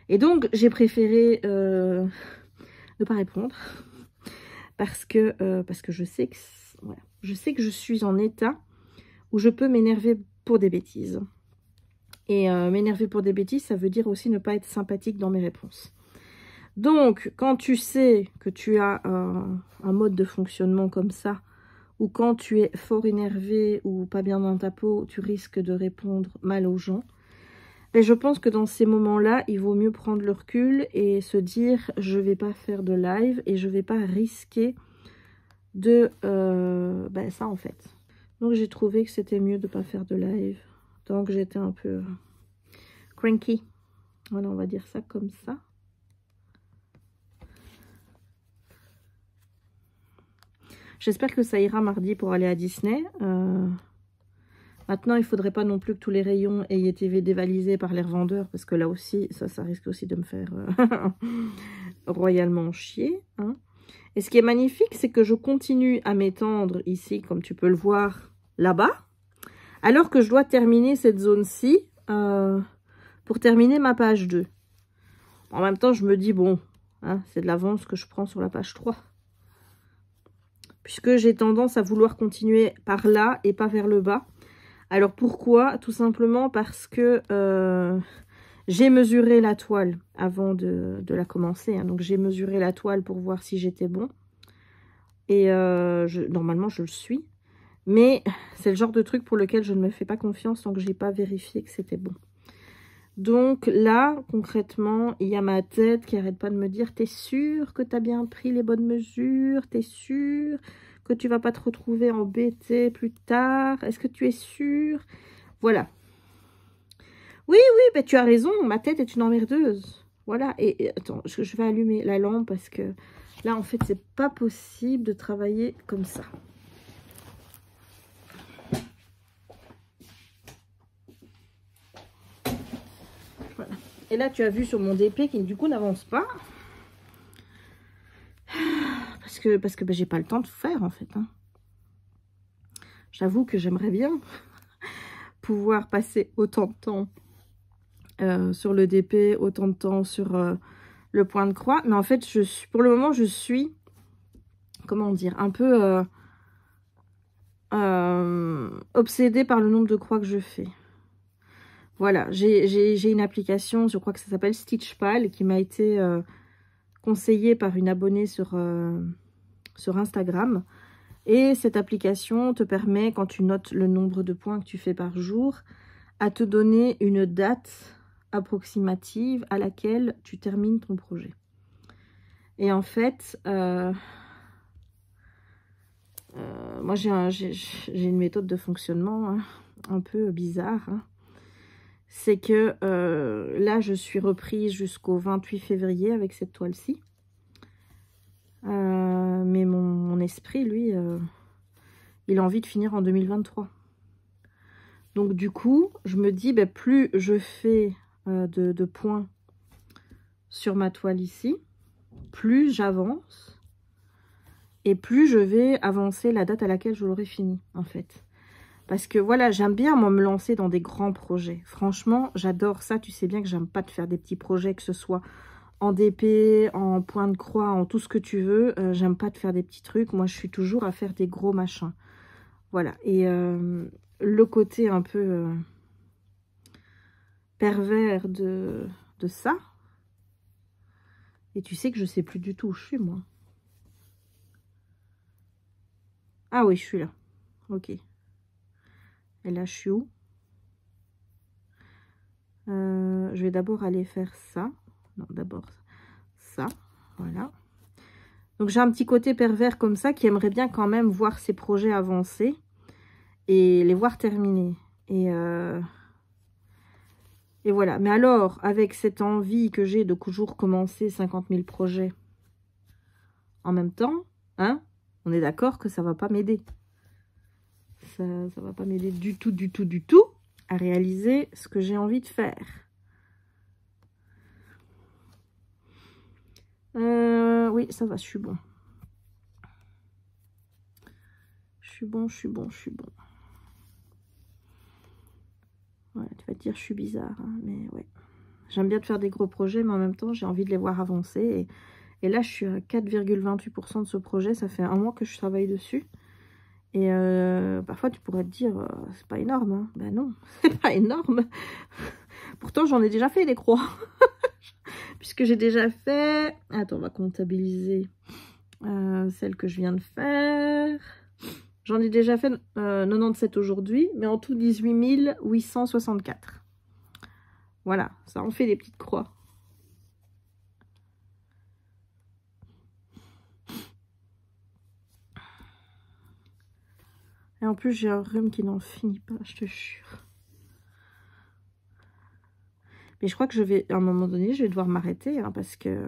Speaker 1: Et donc, j'ai préféré ne pas répondre. Parce que je sais que, voilà, je sais que je suis en état où je peux m'énerver pour des bêtises. Et m'énerver pour des bêtises, ça veut dire aussi ne pas être sympathique dans mes réponses. Donc, quand tu sais que tu as un mode de fonctionnement comme ça, ou quand tu es fort énervé ou pas bien dans ta peau, tu risques de répondre mal aux gens. Et je pense que dans ces moments-là, il vaut mieux prendre le recul et se dire « je ne vais pas faire de live et je ne vais pas risquer de ça en fait ». Donc j'ai trouvé que c'était mieux de ne pas faire de live. Donc j'étais un peu cranky. Voilà, on va dire ça comme ça. J'espère que ça ira mardi pour aller à Disney. Maintenant, il ne faudrait pas non plus que tous les rayons aient été dévalisés par les revendeurs, parce que là aussi, ça risque aussi de me faire royalement chier. Hein. Et ce qui est magnifique, c'est que je continue à m'étendre ici, comme tu peux le voir, là-bas, alors que je dois terminer cette zone-ci pour terminer ma page 2. En même temps, je me dis, bon, hein, c'est de l'avance que je prends sur la page 3. Puisque j'ai tendance à vouloir continuer par là et pas vers le bas. Alors pourquoi? Tout simplement parce que j'ai mesuré la toile avant de la commencer. Hein. Donc j'ai mesuré la toile pour voir si j'étais bon. Et normalement je le suis. Mais c'est le genre de truc pour lequel je ne me fais pas confiance tant que je n'ai pas vérifié que c'était bon. Donc là, concrètement, il y a ma tête qui n'arrête pas de me dire « T'es sûr que tu as bien pris les bonnes mesures? T'es sûr que tu vas pas te retrouver embêté plus tard? Est-ce que tu es sûr? Voilà. Oui, oui, ben tu as raison, ma tête est une emmerdeuse. Voilà, et attends, je vais allumer la lampe parce que là, en fait, c'est pas possible de travailler comme ça. Voilà. Et là, tu as vu sur mon DP qui, du coup, n'avance pas. Parce que ben, j'ai pas le temps de faire, en fait. Hein. J'avoue que j'aimerais bien pouvoir passer autant de temps sur le DP, autant de temps sur le point de croix. Mais en fait, pour le moment, je suis, comment dire, un peu obsédée par le nombre de croix que je fais. Voilà, j'ai une application, je crois que ça s'appelle Stitchpal, qui m'a été conseillée par une abonnée sur Instagram. Et cette application te permet, quand tu notes le nombre de points que tu fais par jour, à te donner une date approximative à laquelle tu termines ton projet. Et en fait, moi j'ai une méthode de fonctionnement hein, un peu bizarre. Hein. C'est que là, je suis reprise jusqu'au 28 février avec cette toile-ci. Mais mon esprit, lui, il a envie de finir en 2023. Donc du coup, je me dis, ben, plus je fais de points sur ma toile ici, plus j'avance et plus je vais avancer la date à laquelle je l'aurai fini, en fait. Parce que voilà, j'aime bien moi me lancer dans des grands projets. Franchement, j'adore ça. Tu sais bien que j'aime pas te faire des petits projets, que ce soit en DP, en point de croix, en tout ce que tu veux. J'aime pas te faire des petits trucs. Moi, je suis toujours à faire des gros machins. Voilà. Et le côté un peu pervers de ça. Et tu sais que je sais plus du tout où je suis, moi. Ah oui, je suis là. Ok. Et là, je suis où? Je vais d'abord aller faire ça. Non, d'abord ça. Voilà. Donc, j'ai un petit côté pervers comme ça qui aimerait bien quand même voir ses projets avancer et les voir terminer. Et voilà. Mais alors, avec cette envie que j'ai de toujours commencer 50 000 projets en même temps, hein, on est d'accord que ça va pas m'aider. Ça va pas m'aider du tout, du tout, du tout à réaliser ce que j'ai envie de faire. Oui, ça va, je suis bon. Je suis bon, je suis bon, je suis bon. Ouais, tu vas te dire, je suis bizarre, hein, mais ouais. J'aime bien de faire des gros projets, mais en même temps, j'ai envie de les voir avancer. Et là, je suis à 4,28% de ce projet. Ça fait un mois que je travaille dessus. Et parfois, tu pourrais te dire, c'est pas énorme. Hein. Ben non, c'est pas énorme. Pourtant, j'en ai déjà fait des croix. Puisque j'ai déjà fait... Attends, on va comptabiliser celle que je viens de faire. J'en ai déjà fait 97 aujourd'hui, mais en tout 18 864. Voilà, ça en fait des petites croix. Et en plus, j'ai un rhume qui n'en finit pas, je te jure. Mais je crois que je vais, à un moment donné, je vais devoir m'arrêter, hein, parce que...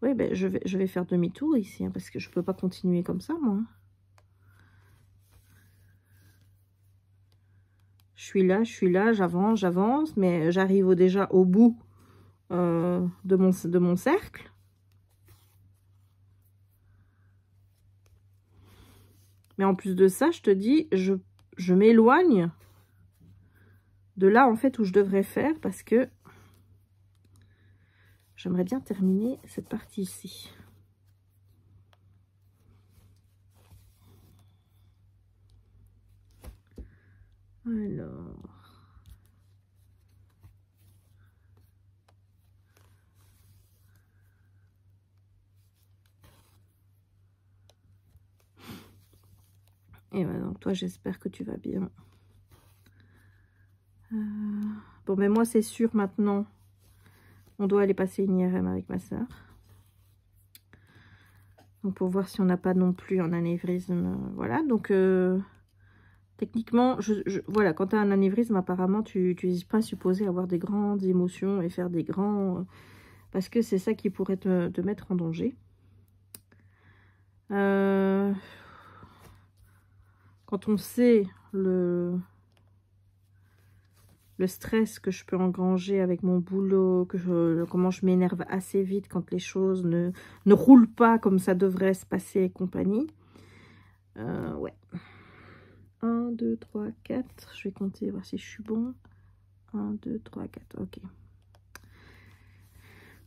Speaker 1: Oui, ben, je vais faire demi-tour ici, hein, parce que je ne peux pas continuer comme ça, moi. Je suis là, j'avance, mais j'arrive déjà au bout de mon cercle. Mais en plus de ça, je te dis, je m'éloigne de là, en fait, où je devrais faire, parce que j'aimerais bien terminer cette partie ici. Alors... Et voilà, donc toi, j'espère que tu vas bien. Bon, mais moi, c'est sûr, maintenant, On doit aller passer une IRM avec ma soeur. Donc pour voir si on n'a pas non plus un anévrisme. Voilà, donc techniquement, voilà, quand tu as un anévrisme, apparemment, tu n'hésites pas à supposer avoir des grandes émotions et faire des grands... parce que c'est ça qui pourrait te mettre en danger. Quand on sait le stress que je peux engranger avec mon boulot, comment je m'énerve assez vite quand les choses ne roulent pas comme ça devrait se passer et compagnie. Ouais. 1, 2, 3, 4. Je vais compter, voir si je suis bon. 1, 2, 3, 4. Ok.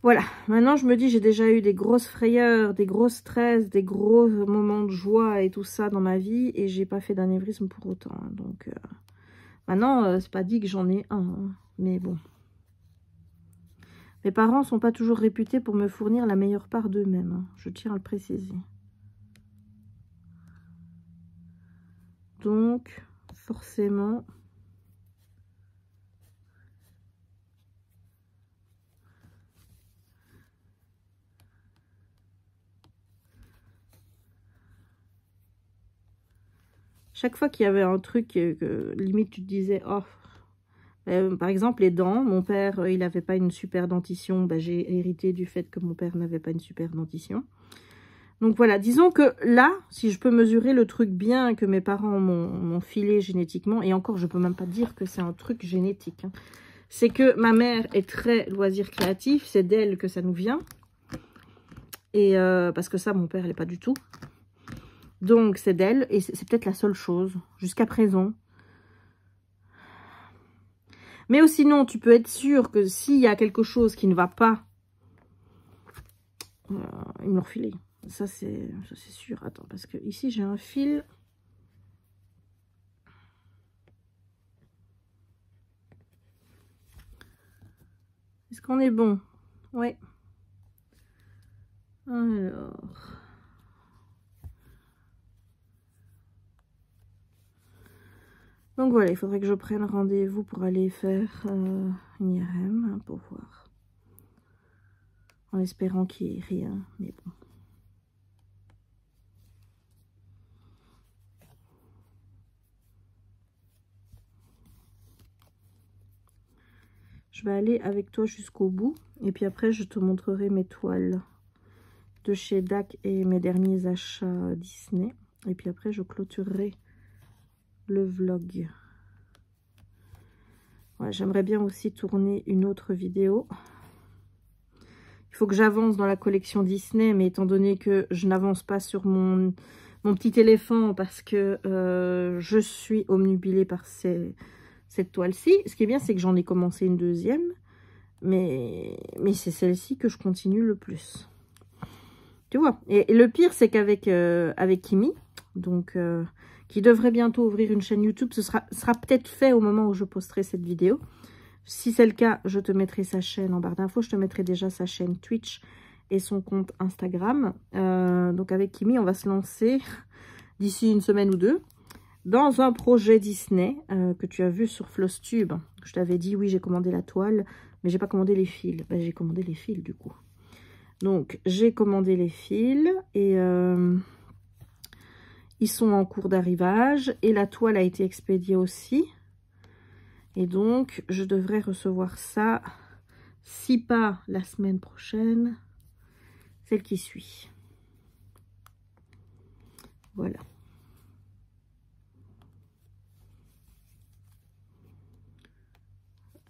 Speaker 1: Voilà. Maintenant, je me dis, j'ai déjà eu des grosses frayeurs, des gros stress, des gros moments de joie et tout ça dans ma vie. Et j'ai pas fait d'anévrisme pour autant. Hein, donc, maintenant, c'est pas dit que j'en ai un. Hein, mais bon. Mes parents sont pas toujours réputés pour me fournir la meilleure part d'eux-mêmes. Hein, je tiens à le préciser. Donc, forcément... Chaque fois qu'il y avait un truc que limite tu te disais, oh, par exemple les dents, mon père il n'avait pas une super dentition, bah, j'ai hérité du fait que mon père n'avait pas une super dentition. Donc voilà, disons que là, si je peux mesurer le truc bien que mes parents m'ont filé génétiquement, et encore je peux même pas dire que c'est un truc génétique, hein, c'est que ma mère est très loisir créatif, c'est d'elle que ça nous vient, et parce que ça mon père n'est pas du tout. Donc, c'est d'elle. Et c'est peut-être la seule chose, jusqu'à présent. Mais sinon, tu peux être sûr que s'il y a quelque chose qui ne va pas, ils me l'ont refilé. Ça, c'est sûr. Attends, parce que ici, j'ai un fil. Est-ce qu'on est bon? Ouais. Alors... Donc voilà, il faudrait que je prenne rendez-vous pour aller faire une IRM hein, pour voir. En espérant qu'il n'y ait rien, mais bon. Je vais aller avec toi jusqu'au bout. Et puis après, je te montrerai mes toiles de chez DAC et mes derniers achats Disney. Et puis après, je clôturerai le vlog. Ouais, j'aimerais bien aussi tourner une autre vidéo. Il faut que j'avance dans la collection Disney, mais étant donné que je n'avance pas sur mon petit éléphant parce que je suis omnubilée par cette toile-ci. Ce qui est bien, c'est que j'en ai commencé une deuxième, mais c'est celle-ci que je continue le plus. Tu vois, et le pire, c'est qu'avec avec Kimi, donc... qui devrait bientôt ouvrir une chaîne YouTube. Ce sera peut-être fait au moment où je posterai cette vidéo. Si c'est le cas, je te mettrai sa chaîne en barre d'infos. Je te mettrai déjà sa chaîne Twitch et son compte Instagram. Donc avec Kimi, on va se lancer d'ici une semaine ou deux dans un projet Disney que tu as vu sur Flosstube. Je t'avais dit, oui, j'ai commandé la toile, mais j'ai pas commandé les fils. Ben, j'ai commandé les fils du coup. Donc, j'ai commandé les fils et... ils sont en cours d'arrivage et la toile a été expédiée aussi. Et donc, je devrais recevoir ça, si pas la semaine prochaine, celle qui suit. Voilà.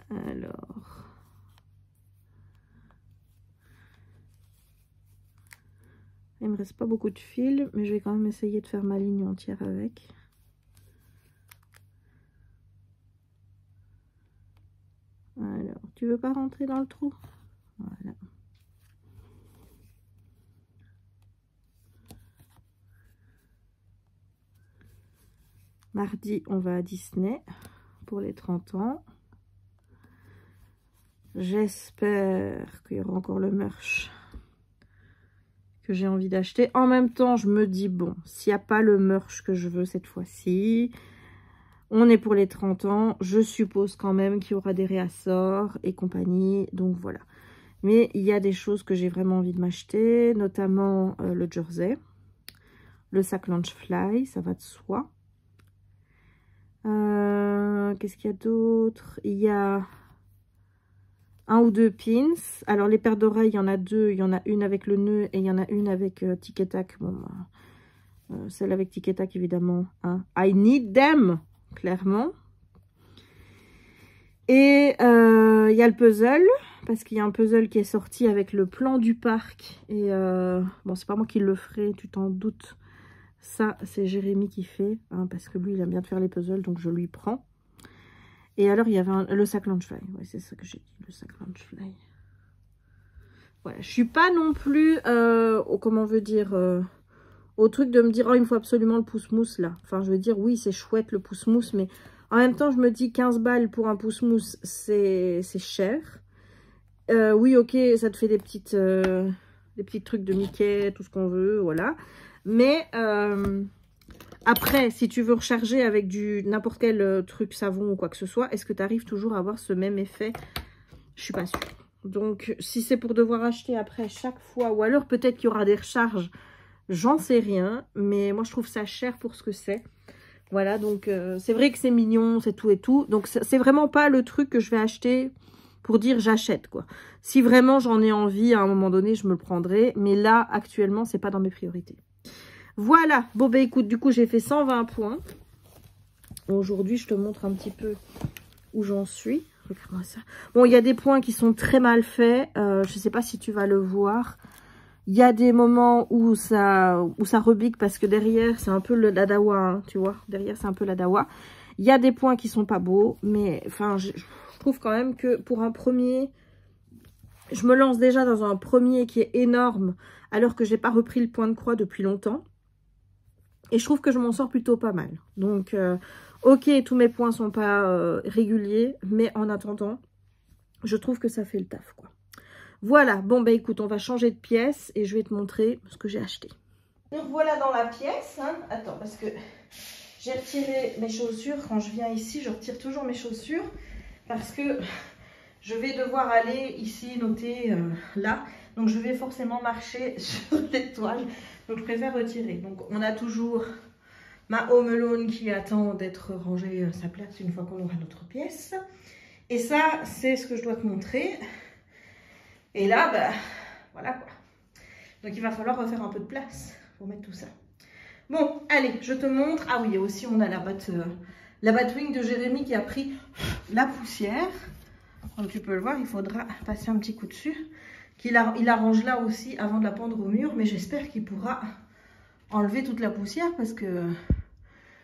Speaker 1: Alors... il me reste pas beaucoup de fils, mais je vais quand même essayer de faire ma ligne entière avec. Alors, tu veux pas rentrer dans le trou? Voilà. Mardi, on va à Disney pour les 30 ans. J'espère qu'il y aura encore le merch que j'ai envie d'acheter. En même temps, je me dis, bon, s'il n'y a pas le merch que je veux cette fois-ci, on est pour les 30 ans. Je suppose quand même qu'il y aura des réassorts et compagnie. Donc voilà. Mais il y a des choses que j'ai vraiment envie de m'acheter, notamment le jersey, le sac Loungefly, ça va de soi. Qu'est-ce qu'il y a d'autre? Il y a un ou deux pins. Alors les paires d'oreilles, il y en a deux. Il y en a une avec le nœud et il y en a une avec Tic et Tac. Bon, celle avec Tic et Tac, évidemment. Hein. I need them, clairement. Et il y a le puzzle, parce qu'il y a un puzzle qui est sorti avec le plan du parc. Et bon, c'est pas moi qui le ferai, tu t'en doutes. Ça, c'est Jérémy qui fait, hein, parce que lui, il aime bien de faire les puzzles, donc je lui prends. Et alors, il y avait le sac Loungefly. Ouais, c'est ça que j'ai dit, le sac Loungefly. Voilà, je suis pas non plus, comment on veut dire, au truc de me dire, oh, il me faut absolument le pouce-mousse, là. Enfin, je veux dire, oui, c'est chouette, le pouce-mousse, mais en même temps, je me dis, 15 balles pour un pouce-mousse, c'est cher. Oui, ok, ça te fait des petits trucs de Mickey, tout ce qu'on veut, voilà. Mais après, si tu veux recharger avec n'importe quel truc savon ou quoi que ce soit, est-ce que tu arrives toujours à avoir ce même effet? Je suis pas sûre. Donc, si c'est pour devoir acheter après chaque fois, ou alors peut-être qu'il y aura des recharges, j'en sais rien. Mais moi, je trouve ça cher pour ce que c'est. Voilà, donc c'est vrai que c'est mignon, c'est tout et tout. Donc, c'est vraiment pas le truc que je vais acheter pour dire j'achète, quoi. Si vraiment j'en ai envie, à un moment donné, je me le prendrai. Mais là, actuellement, c'est pas dans mes priorités. Voilà, bon bah écoute, du coup j'ai fait 120 points. Aujourd'hui je te montre un petit peu où j'en suis. Regarde-moi ça. Bon, il y a des points qui sont très mal faits. Je sais pas si tu vas le voir. Il y a des moments où ça rebique parce que derrière c'est un peu la dawa, hein, tu vois. Derrière c'est un peu la dawa. Il y a des points qui sont pas beaux, mais enfin je trouve quand même que pour un premier, je me lance déjà dans un premier qui est énorme alors que j'ai pas repris le point de croix depuis longtemps. Et je trouve que je m'en sors plutôt pas mal. Donc, ok, tous mes points sont pas réguliers. Mais en attendant, je trouve que ça fait le taf, quoi. Voilà. Bon, bah écoute, on va changer de pièce. Et je vais te montrer ce que j'ai acheté. Donc, voilà dans la pièce. Hein. Attends, parce que j'ai retiré mes chaussures. Quand je viens ici, je retire toujours mes chaussures. Parce que je vais devoir aller ici, noter là. Donc, je vais forcément marcher sur les toiles. Donc, je préfère retirer. Donc, on a toujours ma Home Alone qui attend d'être rangée à sa place une fois qu'on aura notre pièce. Et ça, c'est ce que je dois te montrer. Et là, bah, voilà quoi. Donc, il va falloir refaire un peu de place pour mettre tout ça. Bon, allez, je te montre. Ah oui, aussi, on a la Batwing de Jérémy qui a pris la poussière. Donc, tu peux le voir, il faudra passer un petit coup dessus. Il arrange là aussi avant de la pendre au mur, mais j'espère qu'il pourra enlever toute la poussière parce que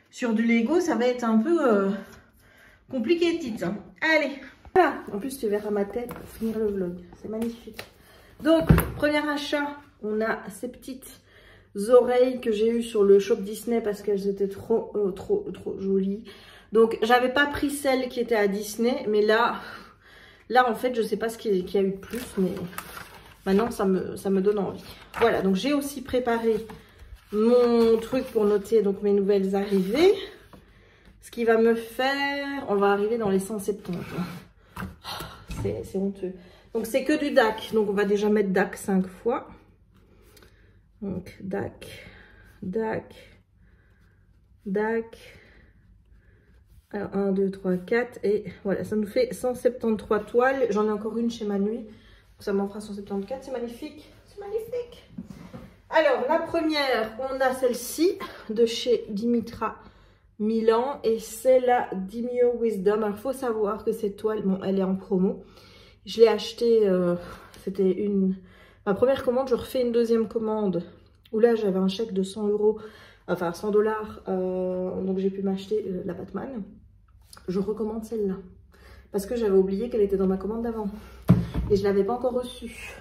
Speaker 1: sur du Lego ça va être un peu compliqué, titre. Hein. Allez, voilà. En plus tu verras ma tête pour finir le vlog, c'est magnifique. Donc premier achat, on a ces petites oreilles que j'ai eues sur le shop Disney parce qu'elles étaient trop jolies. Donc j'avais pas pris celles qui étaient à Disney, mais là en fait je sais pas ce qu'il y a eu de plus, mais maintenant, ça me donne envie. Voilà, donc j'ai aussi préparé mon truc pour noter donc mes nouvelles arrivées. Ce qui va me faire... On va arriver dans les 170. C'est honteux. Donc, c'est que du DAC. Donc, on va déjà mettre DAC 5 fois. Donc, DAC, DAC, DAC. Alors, 1, 2, 3, 4. Et voilà, ça nous fait 173 toiles. J'en ai encore une chez Manui. Ça m'en fera 174, c'est magnifique. C'est magnifique. Alors, la première, on a celle-ci de chez Dimitra Milan. Et c'est la Demio Wisdom. Alors, il faut savoir que cette toile, bon, elle est en promo. Je l'ai achetée, c'était ma première commande. Je refais une deuxième commande. Où là, j'avais un chèque de 100 €, enfin 100 $. Donc, j'ai pu m'acheter la Batman. Je recommande celle-là. Parce que j'avais oublié qu'elle était dans ma commande d'avant. Et je ne l'avais pas encore reçue.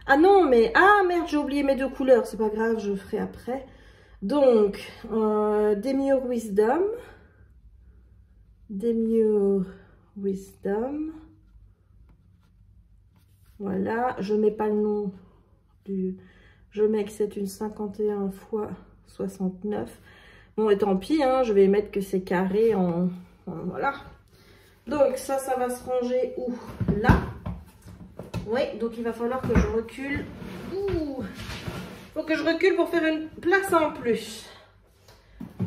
Speaker 1: Ah non, mais... Ah merde, j'ai oublié mes deux couleurs. C'est pas grave, je ferai après. Donc, Demio Wisdom. Demio Wisdom. Voilà. Je mets pas le nom du... Je mets que c'est une 51 x 69. Bon, et tant pis, hein, je vais mettre que c'est carré voilà. Donc, ça va se ranger où? Là. Oui, donc il va falloir que je recule. Ouh, faut que je recule pour faire une place en plus.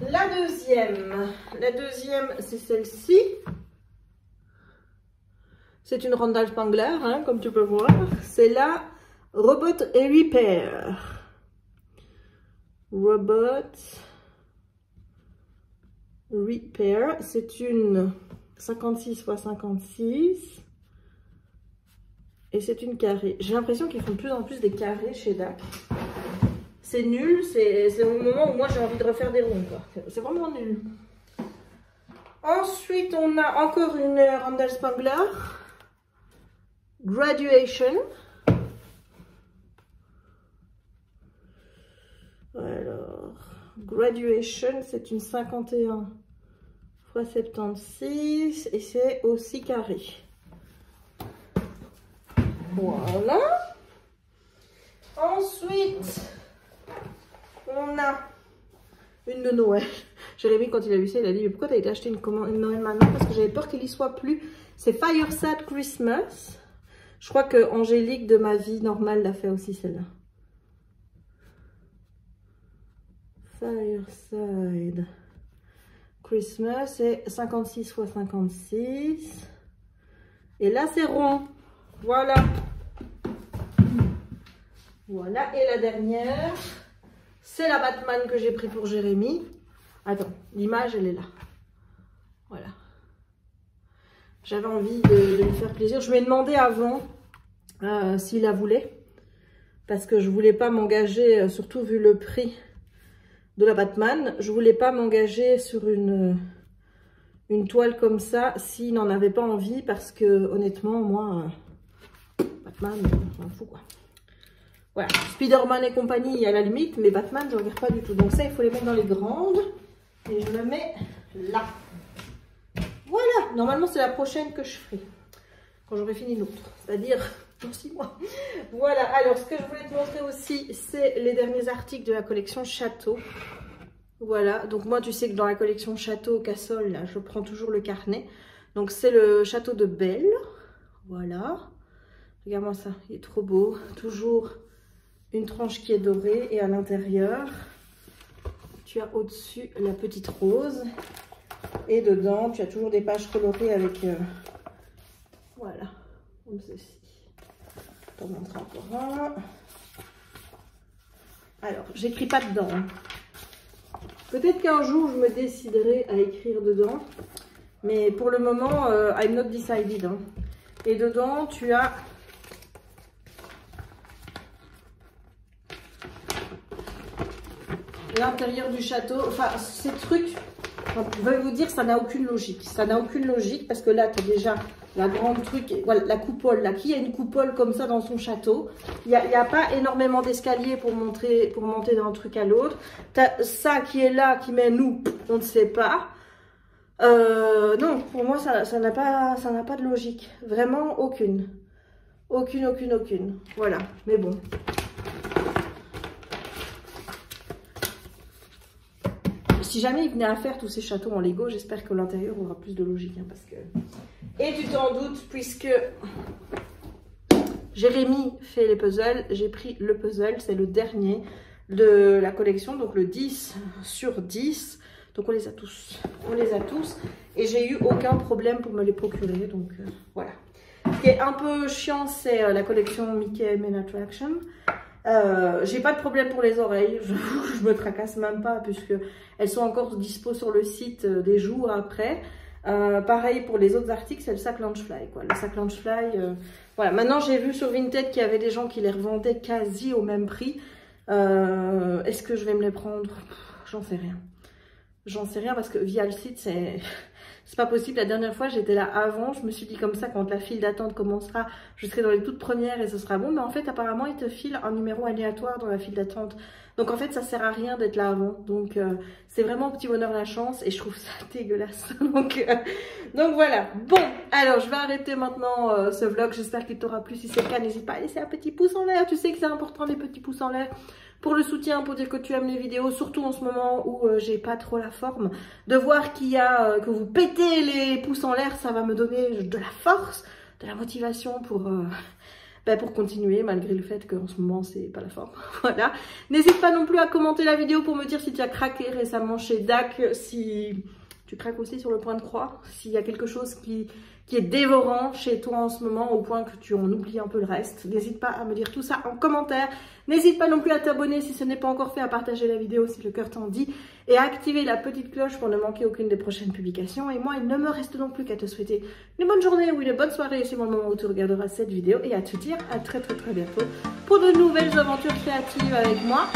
Speaker 1: La deuxième c'est celle-ci. C'est une Rondal Spangler, hein, comme tu peux voir. C'est la Robot Repair. Robot Repair. C'est une 56 x 56. Et c'est une carrée. J'ai l'impression qu'ils font de plus en plus des carrés chez DAC. C'est nul, c'est au moment où moi j'ai envie de refaire des ronds, quoi. C'est vraiment nul. Ensuite, on a encore une Rondal Spangler. Graduation. Alors, Graduation, c'est une 51 x 76 et c'est aussi carré. Voilà. Ensuite, on a une de Noël. Jérémy, quand il a vu ça, il a dit, mais pourquoi tu as été acheter une Noël maintenant? Parce que j'avais peur qu'il y soit plus. C'est Fireside Christmas. Je crois que Angélique de ma vie normale l'a fait aussi, celle-là. Fireside Christmas, c'est 56 x 56. Et là, c'est rond. Voilà. Voilà. Et la dernière, c'est la Batman que j'ai pris pour Jérémy. Attends, l'image, elle est là. Voilà. J'avais envie de lui faire plaisir. Je lui ai demandé avant s'il la voulait. Parce que je voulais pas m'engager, surtout vu le prix de la Batman. Je voulais pas m'engager sur une toile comme ça s'il n'en avait pas envie. Parce que honnêtement, moi, Batman, je m'en fous quoi. Voilà, Spider-Man et compagnie à la limite, mais Batman, je ne regarde pas du tout. Donc ça, il faut les mettre dans les grandes. Et je le mets là. Voilà, normalement, c'est la prochaine que je ferai. Quand j'aurai fini l'autre, c'est-à-dire dans 6 mois. Voilà, alors ce que je voulais te montrer aussi, c'est les derniers articles de la collection Château. Voilà, donc moi, tu sais que dans la collection Château Cassol, là, je prends toujours le carnet. Donc c'est le Château de Belle. Voilà. Regarde-moi ça, il est trop beau. Toujours une tranche qui est dorée et à l'intérieur, tu as au-dessus la petite rose. Et dedans, tu as toujours des pages colorées avec... voilà, comme ceci. Je t'en montre encore un. Alors, j'écris pas dedans. Hein. Peut-être qu'un jour, je me déciderai à écrire dedans. Mais pour le moment, I'm not decided. Hein. Et dedans, tu as... l'intérieur du château, enfin ces trucs, je vais vous dire, ça n'a aucune logique. Ça n'a aucune logique parce que là, tu as déjà la grande truc, voilà, la coupole. Là, qui a une coupole comme ça dans son château? Il n'y a pas énormément d'escaliers pour monter d'un truc à l'autre. Tu as ça qui est là, qui met nous, on ne sait pas. Non, pour moi, ça n'a pas de logique. Vraiment aucune. Aucune. Voilà, mais bon. Si jamais il venait à faire tous ces châteaux en Lego, j'espère que l'intérieur aura plus de logique. Hein, parce que... Et tu t'en doutes, puisque Jérémy fait les puzzles, j'ai pris le puzzle, c'est le dernier de la collection, donc le 10 sur 10. Donc on les a tous. Et j'ai eu aucun problème pour me les procurer, donc voilà. Ce qui est un peu chiant, c'est la collection Mickey Main Attraction. J'ai pas de problème pour les oreilles, je me tracasse même pas puisque elles sont encore dispo sur le site des jours après. Pareil pour les autres articles, c'est le sac Loungefly quoi. Le sac Loungefly, voilà. Maintenant j'ai vu sur Vinted qu'il y avait des gens qui les revendaient quasi au même prix. Est-ce que je vais me les prendre? J'en sais rien. J'en sais rien parce que via le site c'est pas possible. La dernière fois j'étais là avant, je me suis dit comme ça, quand la file d'attente commencera, je serai dans les toutes premières et ce sera bon. Mais en fait apparemment ils te filent un numéro aléatoire dans la file d'attente. Donc en fait ça sert à rien d'être là avant. Donc c'est vraiment au petit bonheur la chance et je trouve ça dégueulasse. Donc voilà. Bon, alors je vais arrêter maintenant ce vlog. J'espère qu'il t'aura plu. Si c'est le cas, n'hésite pas à laisser un petit pouce en l'air. Tu sais que c'est important les petits pouces en l'air. Pour le soutien, pour dire que tu aimes les vidéos, surtout en ce moment où j'ai pas trop la forme. De voir qu'il y a, que vous pétez les pouces en l'air, ça va me donner de la force, de la motivation pour pour continuer, malgré le fait qu'en ce moment, c'est pas la forme. Voilà. N'hésite pas non plus à commenter la vidéo pour me dire si tu as craqué récemment chez DAC, si tu craques aussi sur le point de croix, s'il y a quelque chose qui est dévorant chez toi en ce moment, au point que tu en oublies un peu le reste. N'hésite pas à me dire tout ça en commentaire. N'hésite pas non plus à t'abonner si ce n'est pas encore fait, à partager la vidéo si le cœur t'en dit, et à activer la petite cloche pour ne manquer aucune des prochaines publications. Et moi, il ne me reste donc plus qu'à te souhaiter une bonne journée ou une bonne soirée suivant le moment où tu regarderas cette vidéo, et à te dire à très bientôt pour de nouvelles aventures créatives avec moi.